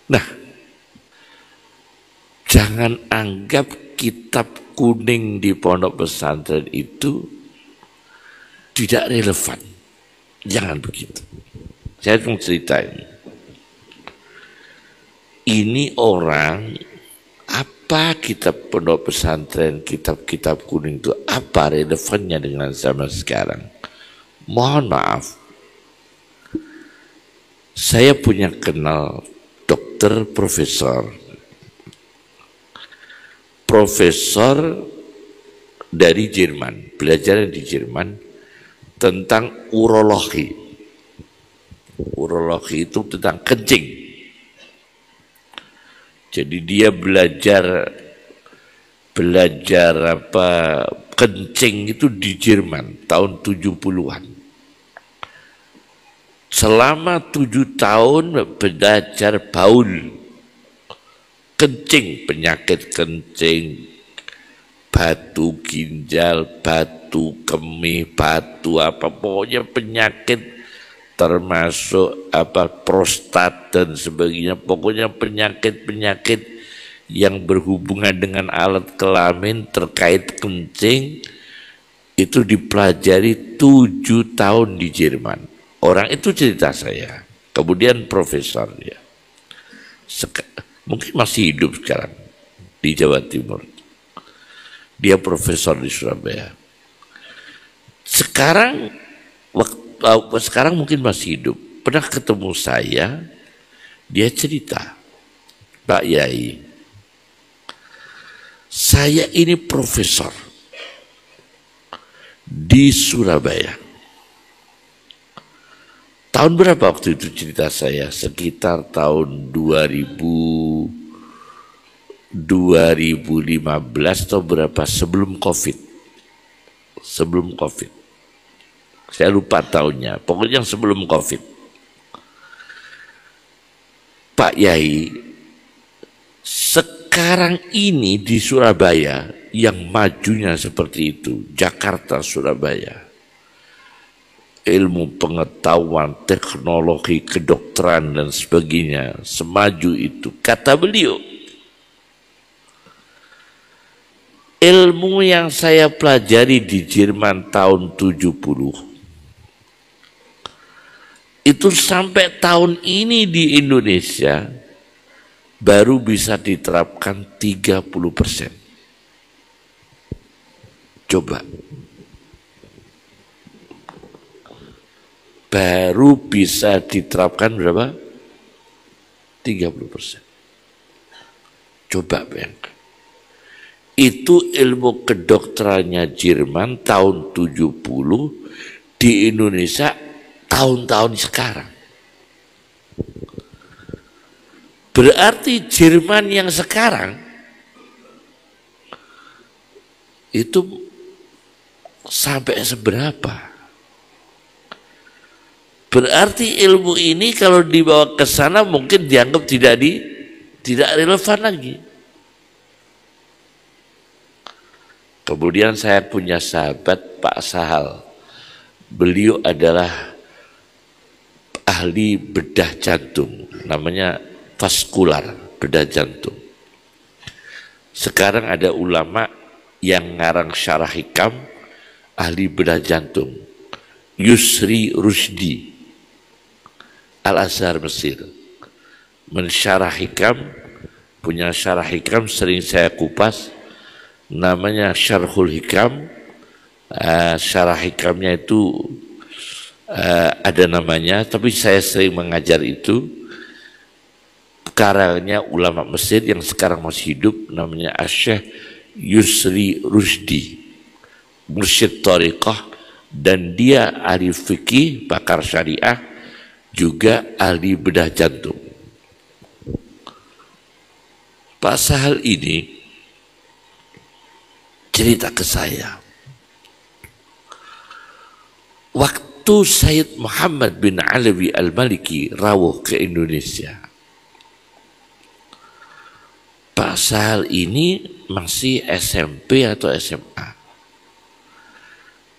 Nah, jangan anggap kitab kuning di pondok pesantren itu tidak relevan. Jangan begitu. Saya mau ceritain. Ini orang, apa kitab pondok pesantren, kitab-kitab kuning itu, apa relevannya dengan zaman sekarang? Mohon maaf. Saya punya kenal dokter profesor dari Jerman, belajar di Jerman tentang urologi. Urologi itu tentang kencing. Jadi dia belajar apa kencing itu di Jerman tahun 70-an. Selama 7 tahun belajar baul, kencing, penyakit kencing, batu ginjal, batu kemih, batu apa, pokoknya penyakit termasuk apa prostat dan sebagainya, pokoknya penyakit-penyakit yang berhubungan dengan alat kelamin terkait kencing itu dipelajari 7 tahun di Jerman. Orang itu cerita saya, kemudian profesor dia, mungkin masih hidup sekarang di Jawa Timur. Dia profesor di Surabaya. Sekarang mungkin masih hidup. Pernah ketemu saya, dia cerita, Pak Yai, saya ini profesor di Surabaya. Tahun berapa waktu itu cerita saya? Sekitar tahun 2015 atau berapa, sebelum COVID. Sebelum COVID. Saya lupa tahunnya, pokoknya yang sebelum COVID. Pak Yai, sekarang ini di Surabaya yang majunya seperti itu, Jakarta, Surabaya, ilmu pengetahuan, teknologi, kedokteran dan sebagainya semaju itu, kata beliau, ilmu yang saya pelajari di Jerman tahun 70 itu sampai tahun ini di Indonesia baru bisa diterapkan 30%. Coba. Baru bisa diterapkan berapa? 30%. Coba bayangkan. Itu ilmu kedokterannya Jerman tahun 70 di Indonesia tahun-tahun sekarang. Berarti Jerman yang sekarang itu sampai seberapa? Berarti ilmu ini kalau dibawa ke sana mungkin dianggap tidak relevan lagi. Kemudian saya punya sahabat Pak Sahal. Beliau adalah ahli bedah jantung, namanya vaskular, bedah jantung. Sekarang ada ulama yang ngarang syarah hikam, ahli bedah jantung, Yusri Rusdi, Al-Azhar Mesir, mensyarah hikam, punya syarah hikam sering saya kupas, namanya Syarhul Hikam. Syarah hikamnya itu ada namanya, tapi saya sering mengajar itu. Karyanya ulama Mesir yang sekarang masih hidup, namanya Syekh Yusri Rusdi, mursyid thariqah, dan dia ahli fikih, pakar syariah, juga ahli bedah jantung. Pak Sahal ini cerita ke saya, waktu Sayyid Muhammad bin Alawi Al-Maliki rawuh ke Indonesia, Pak Sahal ini masih SMP atau SMA.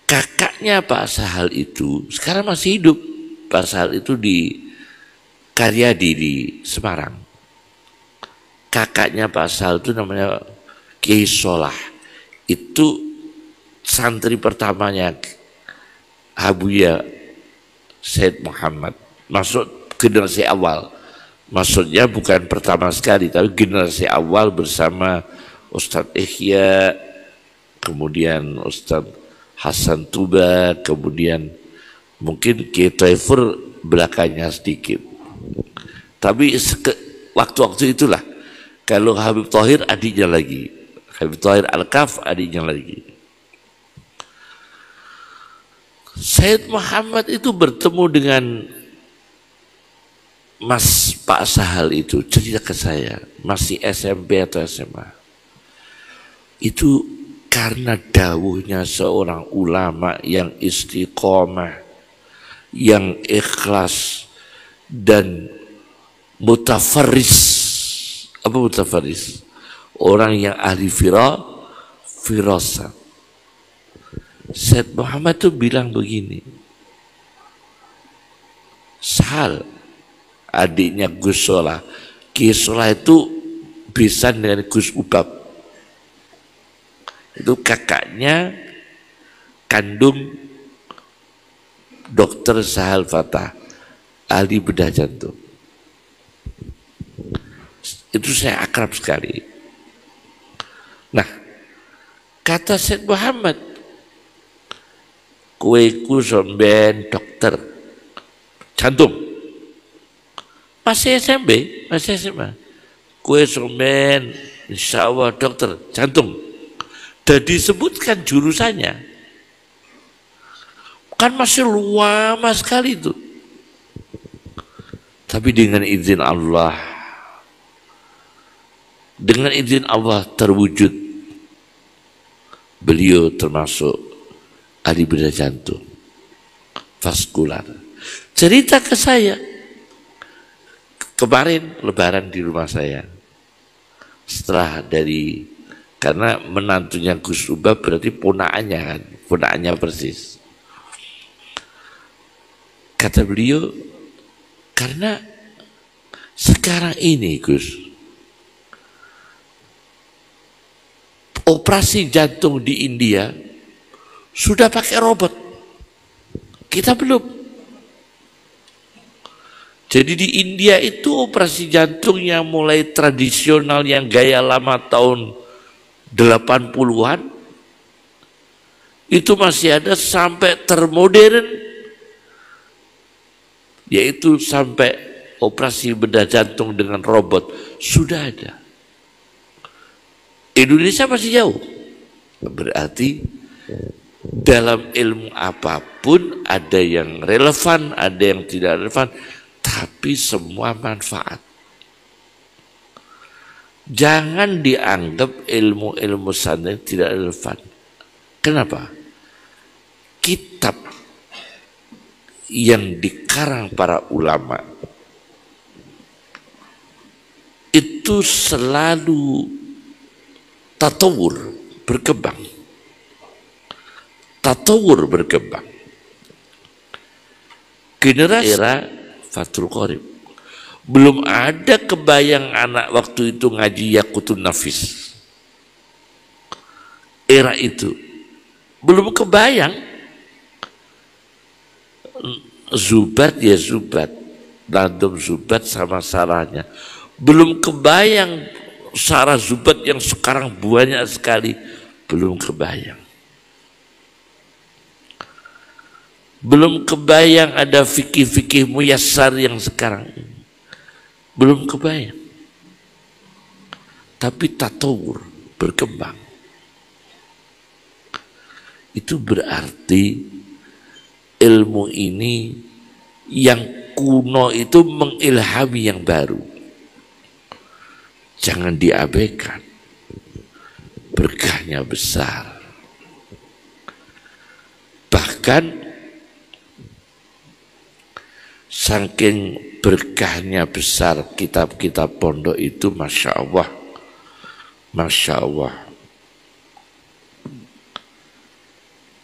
Kakaknya Pak Sahal itu sekarang masih hidup. Pak Sahal itu di Karyadi di Semarang. Kakaknya Pak Sahal itu namanya Kiai Solah. Itu santri pertamanya Habuya Said Muhammad, masuk generasi awal. Maksudnya bukan pertama sekali, tapi generasi awal bersama Ustadz Ihya, kemudian Ustadz Hasan Tuba, kemudian mungkin Kiai Taifur belakangnya sedikit. Tapi waktu-waktu itulah, kalau Habib Thohir adiknya lagi, Habib Thohir Al-Kaf adiknya lagi. Sayyid Muhammad itu bertemu dengan Mas Pak Sahal itu, cerita ke saya, masih SMP atau SMA. Itu karena dawuhnya seorang ulama yang istiqomah, yang ikhlas, dan mutafarris. Apa mutafarris? Orang yang ahli firasat. Sayyid Muhammad itu bilang begini, Sahal, adiknya Gus Solah, Kiai Solah itu besan dengan Gus Ubab. Itu kakaknya kandung Dokter Sahal Fatah, ahli bedah jantung. Itu saya akrab sekali. Nah, kata Said Muhammad, kueku somben dokter jantung, masih SMP, masih SMA, kue somben insya Allah dokter jantung. Dan disebutkan jurusannya, kan masih lama sekali itu. Tapi dengan izin Allah, terwujud. Beliau termasuk ahli bedah jantung, vaskular. Cerita ke saya, kemarin lebaran di rumah saya setelah dari, karena menantunya Gus Ubah berarti ponakannya kan, ponakannya persis. Kata beliau, karena sekarang ini Gus, operasi jantung di India sudah pakai robot, kita belum. Jadi di India itu operasi jantung yang mulai tradisional, yang gaya lama tahun 80-an, itu masih ada sampai termodern, yaitu sampai operasi bedah jantung dengan robot sudah ada. Indonesia masih jauh. Berarti dalam ilmu apapun ada yang relevan, ada yang tidak relevan, tapi semua manfaat. Jangan dianggap ilmu-ilmu sana tidak relevan. Kenapa? Kitab yang dikarang para ulama itu selalu tatawur, berkembang. Tatawur berkembang. Generasi era Fathul Qorib, belum ada kebayang anak waktu itu ngaji Yaqutun Nafis. Era itu belum kebayang. Zubat ya Zubat, Nadum Zubat sama sarahnya. Belum kebayang sarah Zubat yang sekarang banyak sekali, belum kebayang. Belum kebayang ada fikih-fikih muyassar yang sekarang ini. Belum kebayang. Tapi tatawur, berkembang. Itu berarti ilmu ini yang kuno itu mengilhami yang baru. Jangan diabaikan. Berkahnya besar. Bahkan saking berkahnya besar kitab-kitab pondok itu, Masya Allah, Masya Allah.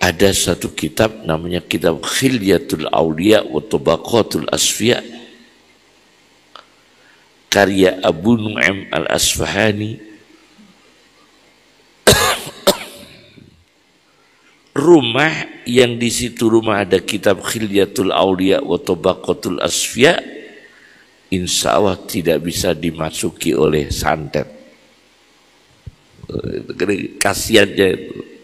Ada satu kitab namanya kitab Khilyatul Awliya wa Tabaqatul Asfiya, karya Abu Nu'aim Al-Asfahani. Rumah yang di situ rumah ada kitab Khilyatul Awliya wa Tabaqatul Asfiya, insya Allah tidak bisa dimasuki oleh santet. Kasiannya itu.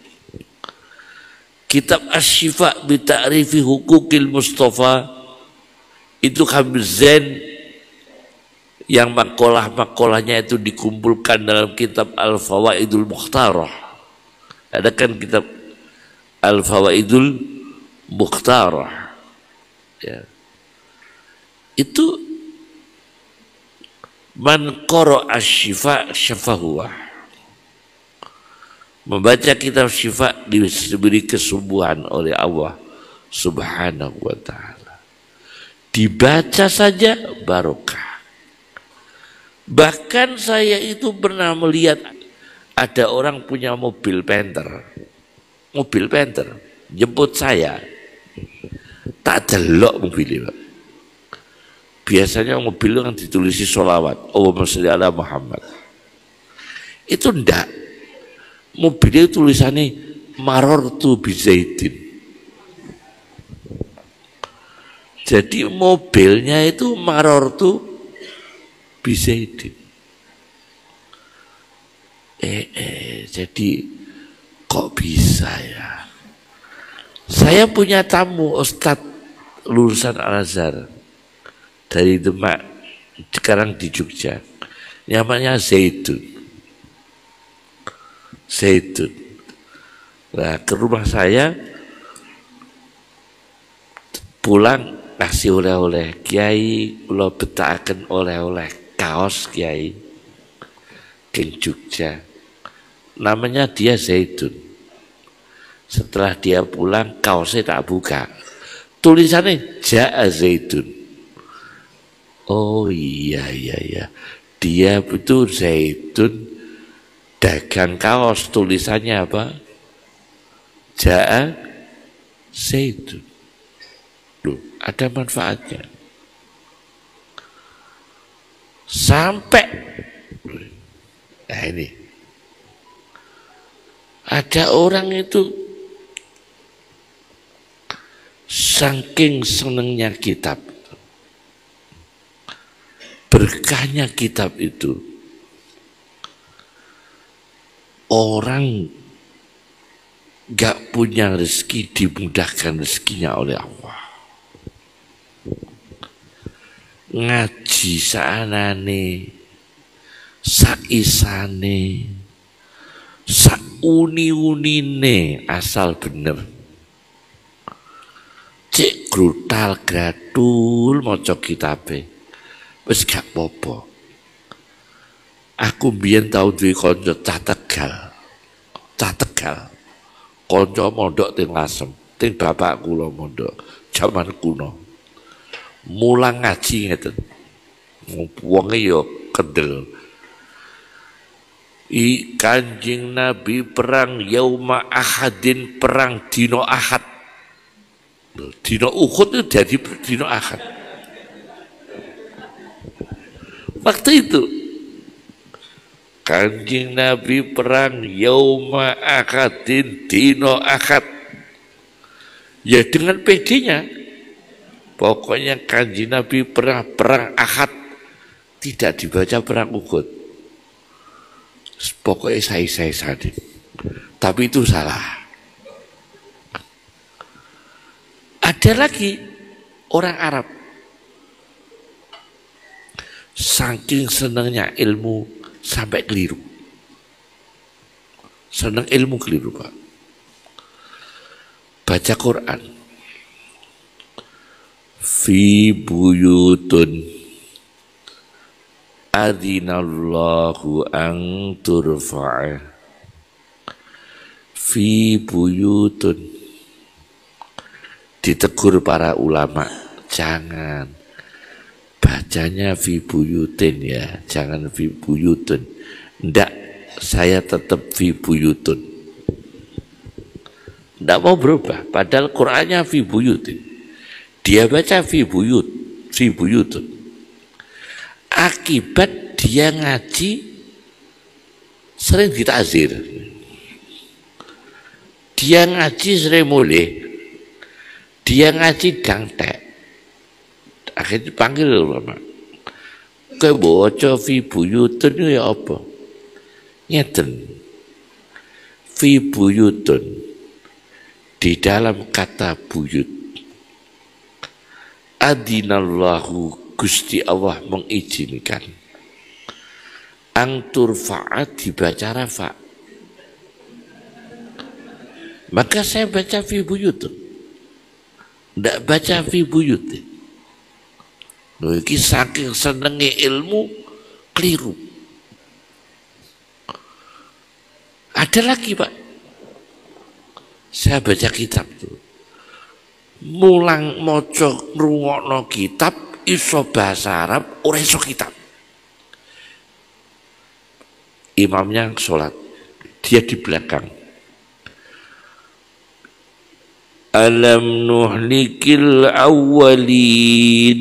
Kitab Asy-Syifa bi Ta'rifi Hukukil Mustafa, itu Hamid Zain yang makalah-makalahnya itu dikumpulkan dalam kitab Al-Fawaidul Mukhtarah. Ada kan kitab Al-Fawaidul Mukhtarah, ya. Itu man qara'a asy-Syifa syafahuwa. Membaca kitab Syifa diberi kesembuhan oleh Allah Subhanahu wa ta'ala. Dibaca saja barokah. Bahkan saya itu pernah melihat ada orang punya mobil Panther, jemput saya, tak delok mobilnya. Biasanya mobil kan ditulisi sholawat, Allahumma sholli ala Muhammad. Itu ndak. Mobilnya tulisannya marortu bizaidin. Jadi mobilnya itu marortu bizaidin. Jadi kok bisa ya? Saya punya tamu Ustadz lulusan Al-Azhar dari Demak, sekarang di Jogja, namanya Zaidun. Nah, ke rumah saya, pulang kasih oleh-oleh, Kiai kula betakaken oleh-oleh kaos Kiai ke Jogja. Namanya dia Zaidun. Setelah dia pulang, kaosnya tak buka, tulisannya Ja'a Zaidun. Oh iya, dia itu Zaidun dagang kaos tulisannya apa? Ja'a Zaidun. Loh, ada manfaatnya. Sampai nah ini ada orang itu saking senengnya kitab, berkahnya kitab itu, orang gak punya rezeki dimudahkan rezekinya oleh Allah. Ngaji saanane, saisane, sauni-unine asal bener. Cek grutal gratul maca kitabe. Wis gak apa-apa. Aku mbiyen tau duwe kanca cah Tegal. Cah Tegal. Kanca mondok teng Lasem, teng bapak kula mondok jaman kuno. Mulang ngaji ngeten. Wonge ya kendel. Kanjeng Nabi perang yauma ahadin, perang dino ahad. Dino Uhud itu jadi dino ahad. Waktu itu Kanjeng Nabi perang yauma ahadin dino ahad. Ya dengan PD-nya. Pokoknya Kanjeng Nabi perang ahad, tidak dibaca perang Uhud. Pokoknya saya sadin. Tapi itu salah. Ada lagi orang Arab, saking senangnya ilmu sampai keliru. Senang ilmu keliru, Pak. Baca Quran. Fi buyutun adzinallahu an turfa'a. Fi buyutun, ditegur para ulama, jangan bacanya fi buyutin ya, jangan fi buyutun. Ndak, saya tetap fi buyutun. Ndak mau berubah, padahal Qur'annya fi buyutin. Dia baca fi buyutun. Akibat dia ngaji sering ditakzir. Dia ngaji sering mulih. Dia ngaji gangtek. Akhirnya dipanggil ulama. Kowe baca fi buyutun ya apa? Ngeten. Fi buyutun, di dalam kata buyut, adzinallahu, Gusti Allah mengizinkan, angtur fa'at dibaca rafa. Maka saya baca fi buyutun, tidak baca fi buyutin. Ini saking senengnya ilmu keliru. Ada lagi, Pak, saya baca kitab tuh, mulang moco ngrungokno kitab, iso bahasa Arab, ora iso kitab. Imamnya sholat, dia di belakang. Alam nuhlikil awwalin,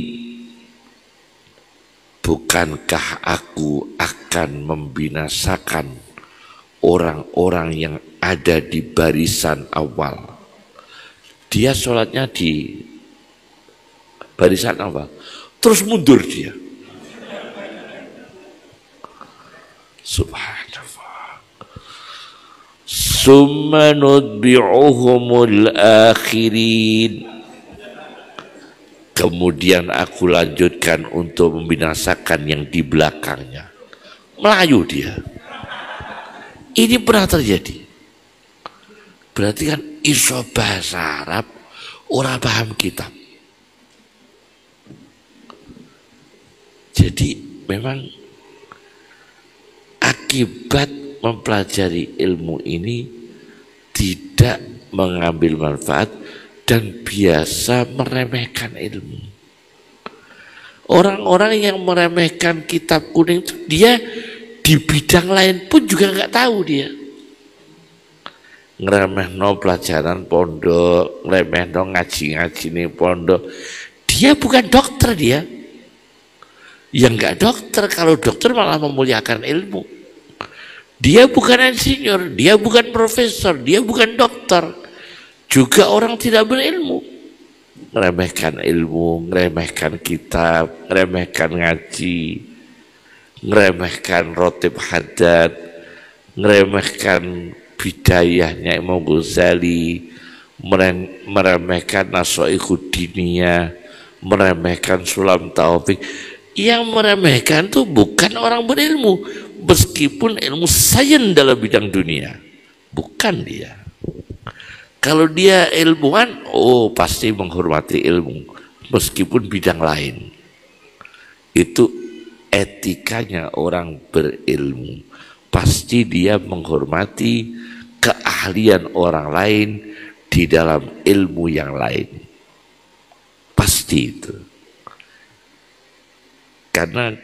bukankah aku akan membinasakan orang-orang yang ada di barisan awal. Dia sholatnya di barisan awal, terus mundur dia. Subhanallah. Summa nutbi'uhumul akhirin. Kemudian aku lanjutkan untuk membinasakan yang di belakangnya. Melayu dia. Ini pernah terjadi. Berarti kan iso bahasa Arab, ora paham kitab. Jadi memang akibat mempelajari ilmu ini tidak mengambil manfaat dan biasa meremehkan ilmu. Orang-orang yang meremehkan kitab kuning itu dia di bidang lain pun juga nggak tahu dia. Ngeremehno pelajaran pondok, ngeremehno ngaji-ngaji nih pondok. Dia bukan dokter dia. Yang nggak dokter, kalau dokter malah memuliakan ilmu. Dia bukan insinyur, dia bukan profesor, dia bukan dokter. Juga orang tidak berilmu. Ngeremehkan ilmu, ngeremehkan kitab, ngeremehkan ngaji, ngeremehkan rotib haddad, ngeremehkan bidayahnya Imam Ghazali, meremehkan Nasoihud Diniyah, meremehkan Sulam Taufik. Yang meremehkan itu bukan orang berilmu, meskipun ilmu sains dalam bidang dunia, bukan dia. Kalau dia ilmuwan, oh pasti menghormati ilmu, meskipun bidang lain. Itu etikanya orang berilmu. Pasti dia menghormati keahlian orang lain di dalam ilmu yang lain. Pasti itu. Karena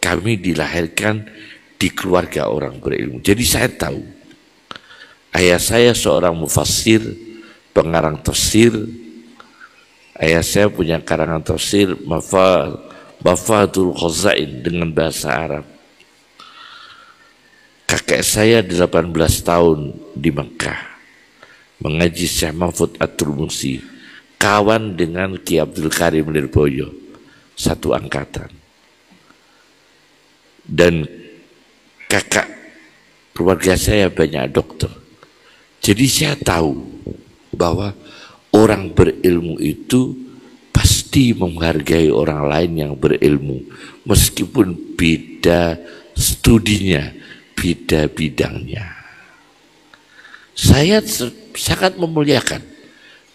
kami dilahirkan di keluarga orang berilmu. Jadi saya tahu. Ayah saya seorang mufassir, pengarang tafsir. Ayah saya punya karangan tafsir Mafadul Khazain dengan bahasa Arab. Kakek saya 18 tahun di Mekah mengaji Syekh Mahfud At-Turmusi, kawan dengan Ki Abdul Karim Lirboyo, satu angkatan. Dan kakak keluarga saya banyak dokter. Jadi saya tahu bahwa orang berilmu itu pasti menghargai orang lain yang berilmu, meskipun beda studinya, beda bidangnya. Saya sangat memuliakan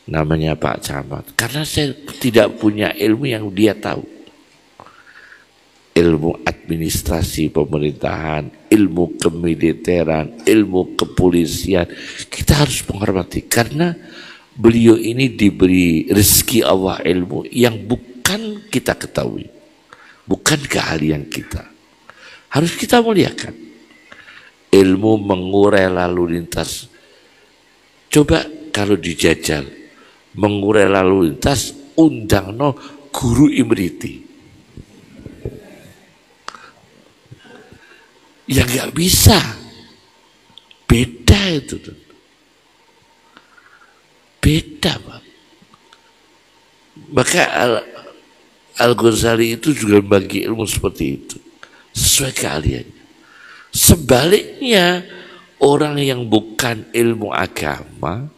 namanya Pak Camat, karena saya tidak punya ilmu yang dia tahu. Ilmu administrasi pemerintahan, ilmu kemiliteran, ilmu kepolisian, kita harus menghormati, karena beliau ini diberi rezeki Allah ilmu yang bukan kita ketahui, bukan keahlian kita. Harus kita muliakan. Ilmu mengurai lalu lintas. Coba kalau dijajal, mengurai lalu lintas, undang no guru imriti. Ya nggak bisa, beda itu, beda Pak. Maka Al-Ghazali itu juga bagi ilmu seperti itu, sesuai keahliannya. Sebaliknya, orang yang bukan ilmu agama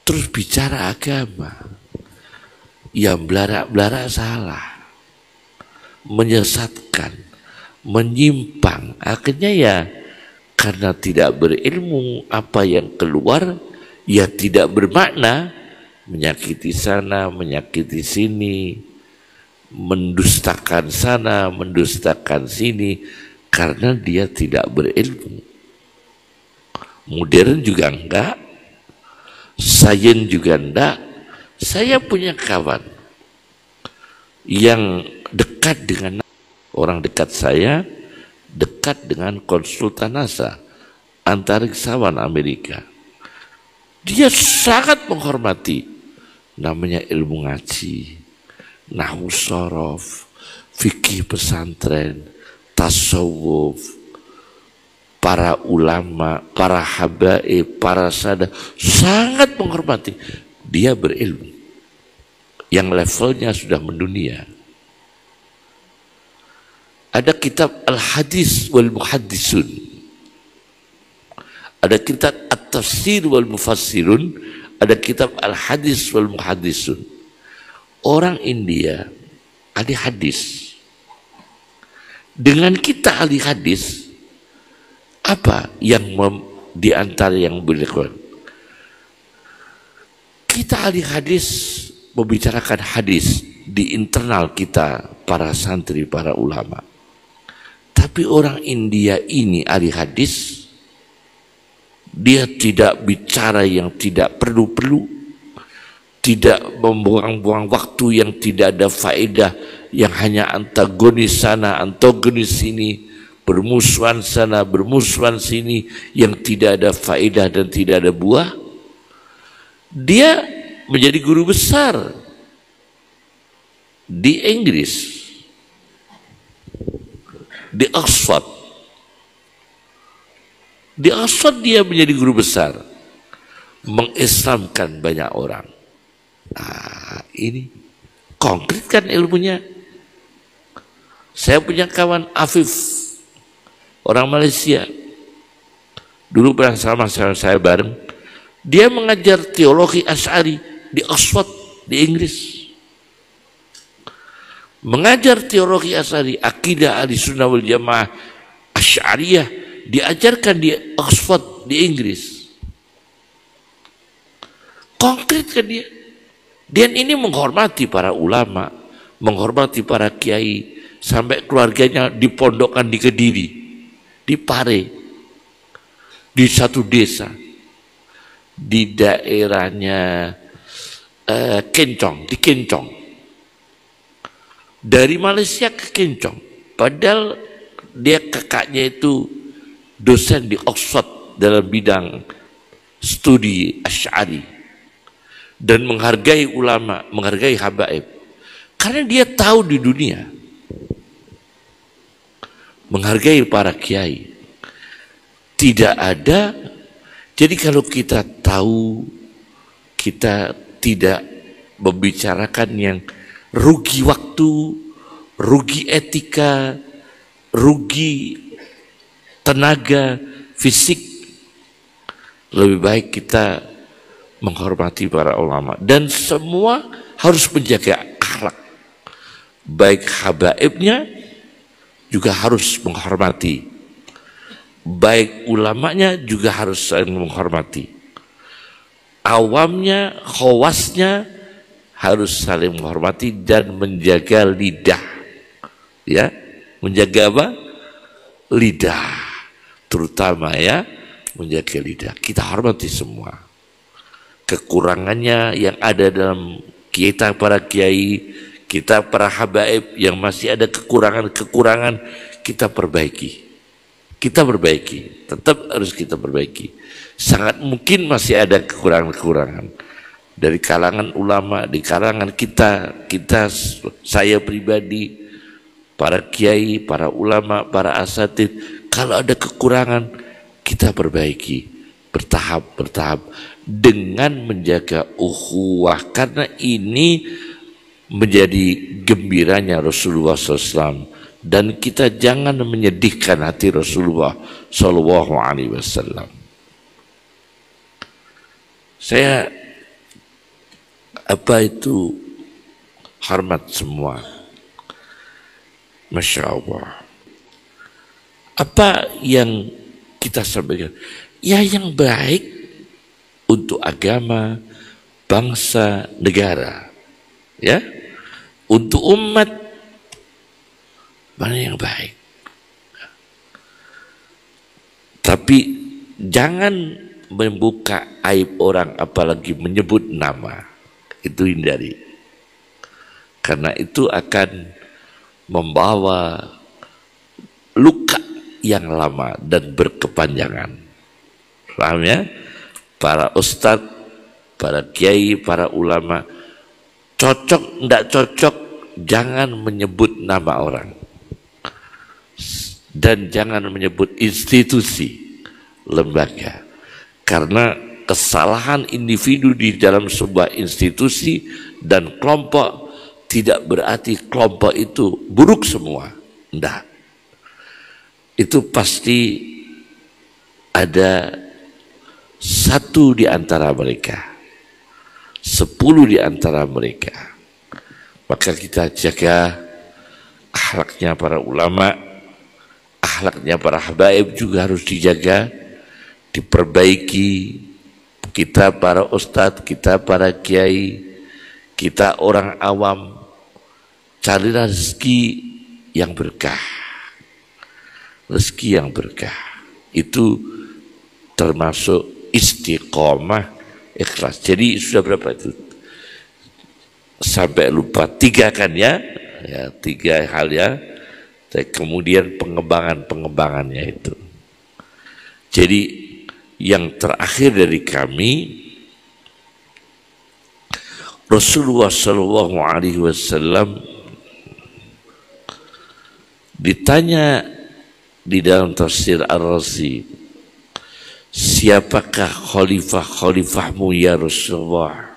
terus bicara agama, yang belara-belara salah, menyesatkan, menyimpang. Akhirnya ya karena tidak berilmu, apa yang keluar ya tidak bermakna, menyakiti sana, menyakiti sini, mendustakan sana, mendustakan sini, karena dia tidak berilmu. Modern juga enggak, sains juga enggak. Saya punya kawan yang dekat dengan orang dekat saya, dekat dengan konsultan NASA, antariksawan Amerika. Dia sangat menghormati namanya ilmu ngaji, nahwu shorof, fikih pesantren, tasawuf, para ulama, para habaib, para sada, sangat menghormati. Dia berilmu yang levelnya sudah mendunia. Ada kitab Al-Hadis wal Muhaddisun, ada kitab At-Tafsir wal Mufassirun, ada kitab Al-Hadis wal Muhaddisun. Orang India ahli hadis. Dengan kita ahli hadis, apa yang di antara yang berikut? Kita ahli hadis membicarakan hadis di internal kita, para santri, para ulama. Tapi orang India ini ahli hadis, dia tidak bicara yang tidak perlu-perlu, tidak membuang-buang waktu yang tidak ada faedah, yang hanya antagonis sana, antagonis sini, bermusuhan sana, bermusuhan sini yang tidak ada faedah dan tidak ada buah. Dia menjadi guru besar di Inggris, di Oxford. Di Oxford dia menjadi guru besar, mengislamkan banyak orang. Nah, ini konkret kan ilmunya. Saya punya kawan Afif, orang Malaysia. Dulu pernah sama saya bareng. Dia mengajar teologi Asy'ari di Oxford, di Inggris. Mengajar teologi Asy'ari, akidah Ahlussunnah wal Jamaah Asy'ariyah diajarkan di Oxford, di Inggris. Konkret kan dia. Dan ini menghormati para ulama, menghormati para kiai, sampai keluarganya dipondokkan di Kediri, di Pare, di satu desa, di daerahnya Kencong, di Kencong. Dari Malaysia ke Kencong, padahal dia kakaknya itu dosen di Oxford dalam bidang studi Asy'ari dan menghargai ulama, menghargai habaib, karena dia tahu di dunia, menghargai para kiai. Tidak ada. Jadi kalau kita tahu, kita tidak membicarakan yang rugi waktu, rugi etika, rugi tenaga, fisik. Lebih baik kita menghormati para ulama. Dan semua harus menjaga akhlak. Baik habaibnya juga harus menghormati. Baik ulamanya juga harus saling menghormati. Awamnya, khawasnya harus saling menghormati dan menjaga lidah. Ya, menjaga apa? Lidah. Terutama ya, menjaga lidah. Kita hormati semua. Kekurangannya yang ada dalam kita para kiai, kita para habaib yang masih ada kekurangan-kekurangan, kita perbaiki. Kita perbaiki, tetap harus kita perbaiki. Sangat mungkin masih ada kekurangan-kekurangan dari kalangan ulama, di kalangan kita, saya pribadi, para kiai, para ulama, para asatid. Kalau ada kekurangan, kita perbaiki bertahap dengan menjaga ukhuwah, karena ini menjadi gembiranya Rasulullah SAW. Dan kita jangan menyedihkan hati Rasulullah Sallallahu Alaihi Wasallam. Saya hormat semua, Masya Allah. Apa yang kita sampaikan? Ya, yang baik untuk agama, bangsa, negara, ya, untuk umat. Mana yang baik? Tapi jangan membuka aib orang, apalagi menyebut nama. Itu hindari. Karena itu akan membawa luka yang lama dan berkepanjangan. Paham ya? Para ustadz, para kiai, para ulama, cocok, tidak cocok, jangan menyebut nama orang. Dan jangan menyebut institusi, lembaga, karena kesalahan individu di dalam sebuah institusi dan kelompok tidak berarti kelompok itu buruk semua. Tidak. Itu pasti ada satu di antara mereka, 10 di antara mereka. Maka kita jaga akhlaknya para ulama, akhlaknya para habaib juga harus dijaga, diperbaiki. Kita para ustadz, kita para kiai, kita orang awam, carilah rezeki yang berkah. Rezeki yang berkah itu termasuk istiqomah, ikhlas. Jadi sudah berapa itu? Sampai lupa 3 kan ya? Ya, 3 hal ya. Kemudian pengembangannya itu. Jadi yang terakhir dari kami, Rasulullah Shallallahu Alaihi Wasallam ditanya di dalam tafsir Ar-Razi, siapakah khalifahmu ya Rasulullah?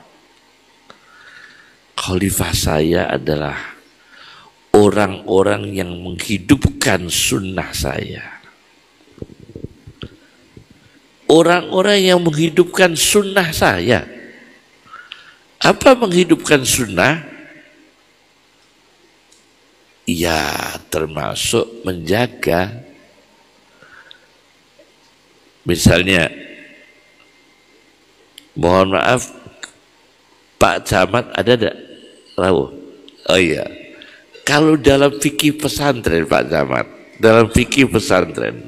Khalifah saya adalah orang-orang yang menghidupkan sunnah saya. Orang-orang yang menghidupkan sunnah saya. Apa menghidupkan sunnah? Ya, termasuk menjaga. Misalnya, mohon maaf, Pak Camat ada enggak? Tahu? Oh iya. Kalau dalam fikih pesantren, Pak Camat, dalam fikih pesantren,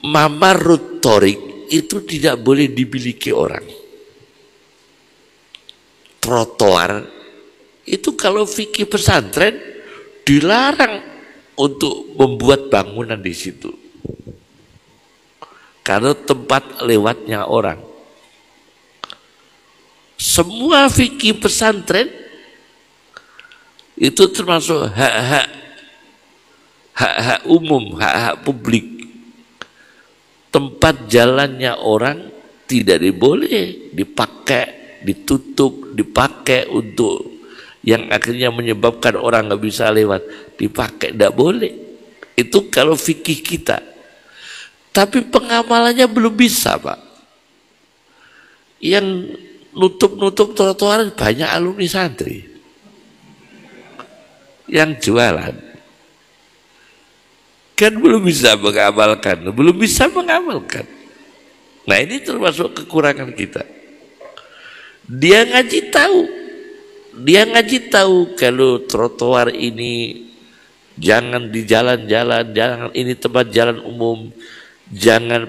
mamarut thorik itu tidak boleh dimiliki orang. Trotoar itu kalau fikih pesantren dilarang untuk membuat bangunan di situ, karena tempat lewatnya orang. Semua fikih pesantren itu termasuk hak-hak umum, hak-hak publik. Tempat jalannya orang tidak boleh dipakai, ditutup, dipakai untuk yang akhirnya menyebabkan orang nggak bisa lewat, dipakai, tidak boleh. Itu kalau fikih kita. Tapi pengamalannya belum bisa, Pak. Yang nutup-nutup trotoar banyak alumni santri yang jualan, kan belum bisa mengamalkan. Nah, ini termasuk kekurangan kita. Dia ngaji tahu kalau trotoar ini jangan di jalan-jalan, jangan, ini tempat jalan umum, jangan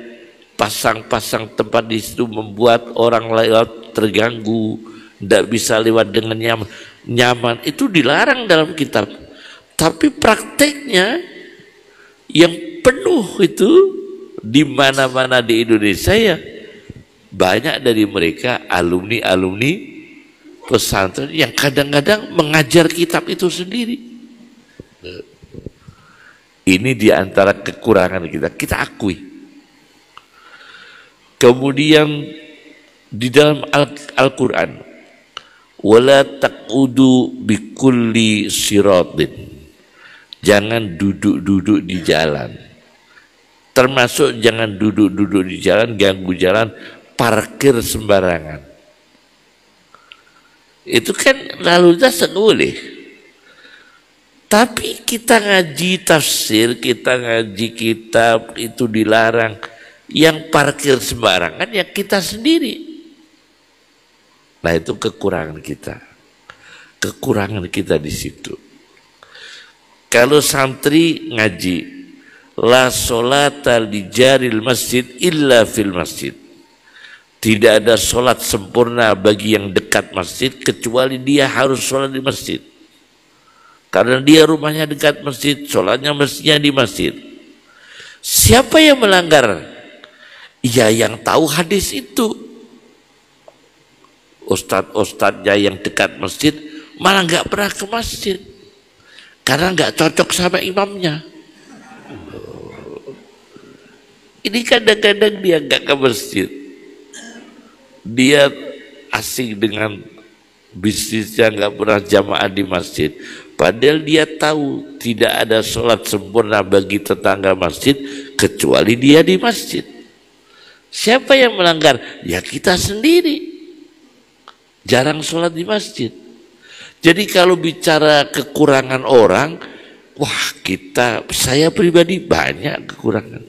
pasang-pasang tempat di situ membuat orang lewat terganggu, tidak bisa lewat dengan nyaman. Itu dilarang dalam kitab. Tapi prakteknya yang penuh itu di mana-mana di Indonesia, ya banyak dari mereka alumni pesantren yang kadang-kadang mengajar kitab itu sendiri. Ini diantara kekurangan kita akui. Kemudian di dalam Al-Quran, wala taqudu bikulli siratin, jangan duduk-duduk di jalan. Termasuk jangan duduk-duduk di jalan, ganggu jalan, parkir sembarangan. Itu kan lalu lintas boleh. Tapi kita ngaji tafsir, kita ngaji kitab, itu dilarang. Yang parkir sembarangan ya kita sendiri. Nah, itu kekurangan kita. Kekurangan kita di situ. Kalau santri ngaji, la sholata li jaril masjid illa fil masjid. Tidak ada sholat sempurna bagi yang dekat masjid kecuali dia harus sholat di masjid. Karena dia rumahnya dekat masjid, sholatnya mestinya di masjid. Siapa yang melanggar? Ya, yang tahu hadis itu. Ustadz-ustadznya yang dekat masjid malah nggak pernah ke masjid karena nggak cocok sama imamnya. Ini kadang-kadang dia nggak ke masjid, dia asing dengan bisnisnya, nggak pernah jamaah di masjid. Padahal dia tahu tidak ada sholat sempurna bagi tetangga masjid kecuali dia di masjid. Siapa yang melanggar? Ya kita sendiri. Jarang sholat di masjid. Jadi kalau bicara kekurangan orang, wah saya pribadi banyak kekurangan.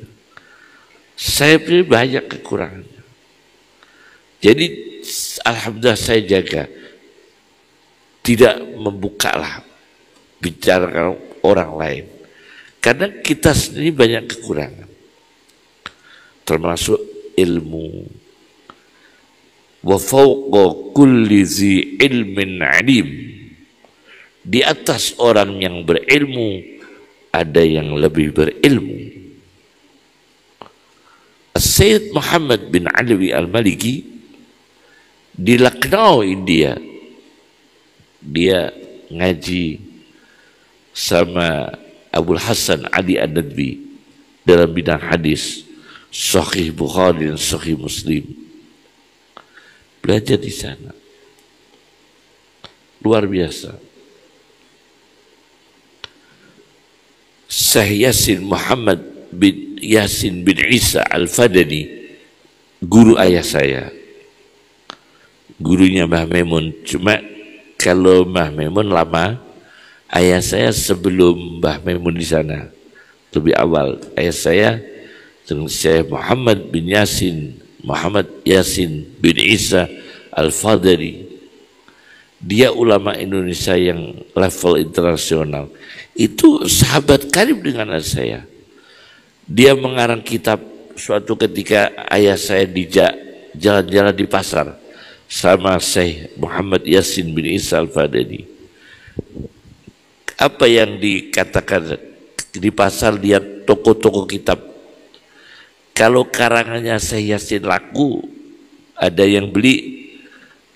Saya pribadi banyak kekurangan. Jadi alhamdulillah saya jaga. Tidak membukalah bicara orang lain. Karena kita sendiri banyak kekurangan. Termasuk ilmu. Wa fawqa kulli zi ilmin alim. Di atas orang yang berilmu ada yang lebih berilmu. Sayyid Muhammad bin Alawi Al-Maliki di Lucknow, India, dia ngaji sama Abul Hasan Ali An-Nadwi dalam bidang hadis, Sahih Bukhari dan Sahih Muslim. Belajar di sana. Luar biasa. Syekh Yasin Muhammad bin Yasin bin Isa Al-Fadani, guru ayah saya. Gurunya Mbah Maimun. Cuma kalau Mbah Maimun lama, ayah saya sebelum Mbah Maimun di sana. Lebih awal. Ayah saya dengan Syekh Muhammad bin Yasin bin Isa Al-Fadani. Dia ulama Indonesia yang level internasional. Itu sahabat karib dengan ayah saya. Dia mengarang kitab suatu ketika ayah saya jalan-jalan di pasar sama Syekh Muhammad Yasin bin Isa Al-Fadani. Apa yang dikatakan di pasar, lihat toko-toko kitab. Kalau karangannya Syekh Yasin laku, ada yang beli,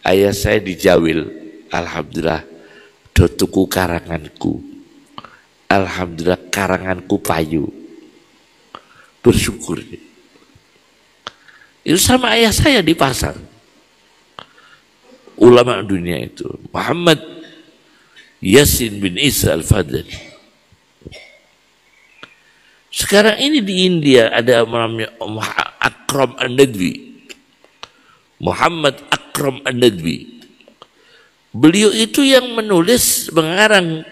ayah saya dijawil. Alhamdulillah, do tuku karanganku. Alhamdulillah, karanganku payu. Bersyukur. Itu sama ayah saya di pasar. Ulama dunia itu. Muhammad Yasin bin Isa Al-Fadani. Sekarang ini di India ada namanya Akram An-Nadwi. Muhammad Akram An-Nadwi. Beliau itu yang menulis, mengarang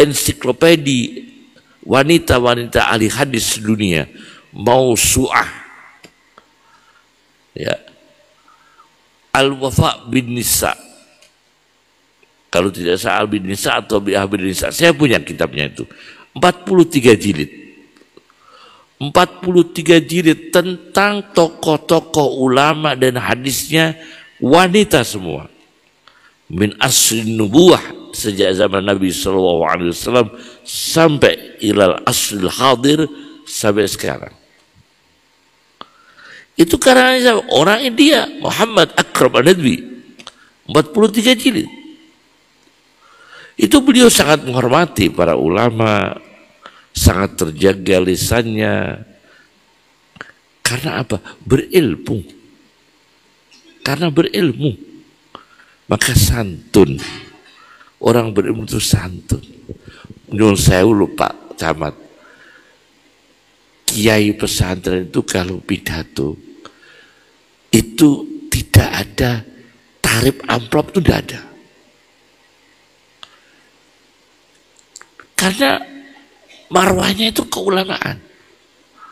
ensiklopedi wanita-wanita ahli hadis dunia, Mausu'ah, ya, Al-Wafa bin Nisa. Kalau tidak salah bin Nisa atau Bi'ah bin Nisa, saya punya kitabnya itu. 43 jilid. 43 jilid tentang tokoh-tokoh ulama dan hadisnya wanita semua. Min asrin nubuwah, sejak zaman Nabi SAW sampai ilal asril hadir, sampai sekarang. Itu karena orang India, Muhammad Akram An-Nadwi, 43 jilid. Itu beliau sangat menghormati para ulama, sangat terjaga lisannya. Karena apa? Berilmu. Karena berilmu. Maka santun. Orang berilmu itu santun. Nyun sewu lupa camat. Kiai pesantren itu kalau pidato itu tidak ada tarif amplop, itu tidak ada. Karena marwahnya itu keulamaan.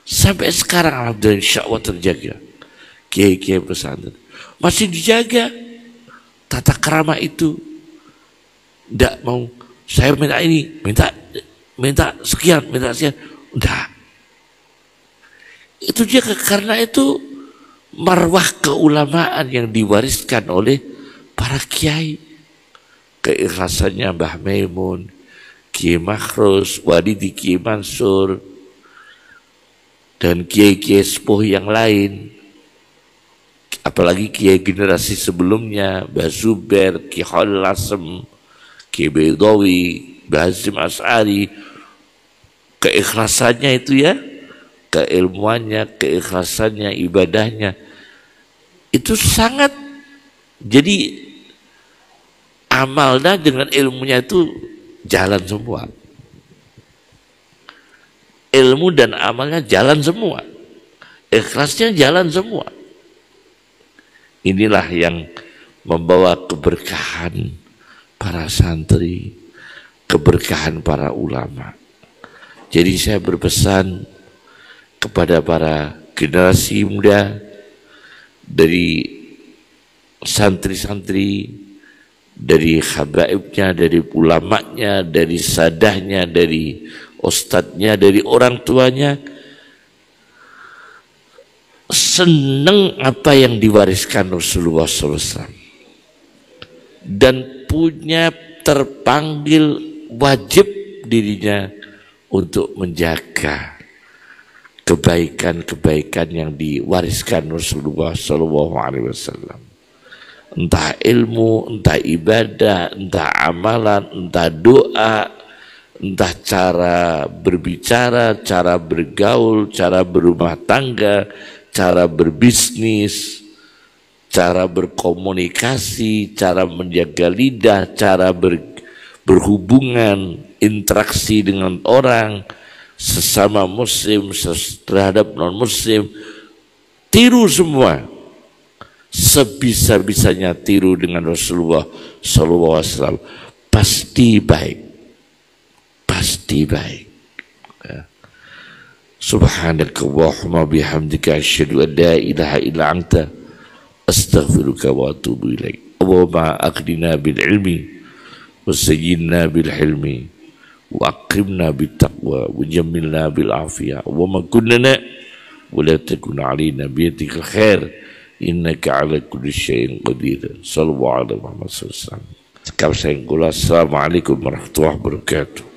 Sampai sekarang alhamdulillah insya Allah terjaga. Kiai-kiai pesantren masih dijaga tata krama itu. Tidak mau saya minta ini, minta sekian, minta sekian. Enggak. Itu dia, karena itu marwah keulamaan yang diwariskan oleh para kiai. Keikhlasannya Mbah Maimun, Kiai Makhrus, Walidi Kiai Mansur, dan kiai-kiai sepuh yang lain. Apalagi kiai generasi sebelumnya, Mbah Zubair, Kiai Khalil Asem, Kiai Baidawi, Mbah Hazim As'ari. Keikhlasannya itu ya, keilmuannya, keikhlasannya, ibadahnya itu sangat. Jadi amalnya dengan ilmunya itu jalan semua. Ilmu dan amalnya jalan semua. Ikhlasnya jalan semua. Inilah yang membawa keberkahan para santri, keberkahan para ulama. Jadi saya berpesan kepada para generasi muda, dari santri-santri, dari habaibnya, dari ulamanya, dari sadahnya, dari ustadznya, dari orang tuanya, senang apa yang diwariskan Rasulullah SAW dan punya terpanggil wajib dirinya untuk menjaga kebaikan-kebaikan yang diwariskan Rasulullah SAW. Entah ilmu, entah ibadah, entah amalan, entah doa, entah cara berbicara, cara bergaul, cara berumah tangga, cara berbisnis, cara berkomunikasi, cara menjaga lidah, cara berhubungan, interaksi dengan orang, sesama muslim terhadap non muslim, tiru semua sebisa-bisanya, tiru dengan Rasulullah SAW, pasti baik, pasti baik. Subhanakallahumma bihamdika asyhadu an la ilaha illa anta astaghfiruka wa atubu ilaik. Allahumma aqdina bil ilmi wa sayyidna bil hilmi wa aqrimna bit taqwa wa jammilna bil afiyah wa ma kunna wa la takun alaina bi yadikal khair innaka ala kulli syai'in qadir. Sallallahu alaihi Muhammad sallallahu alaihi wasallam. Assalamualaikum warahmatullahi wabarakatuh.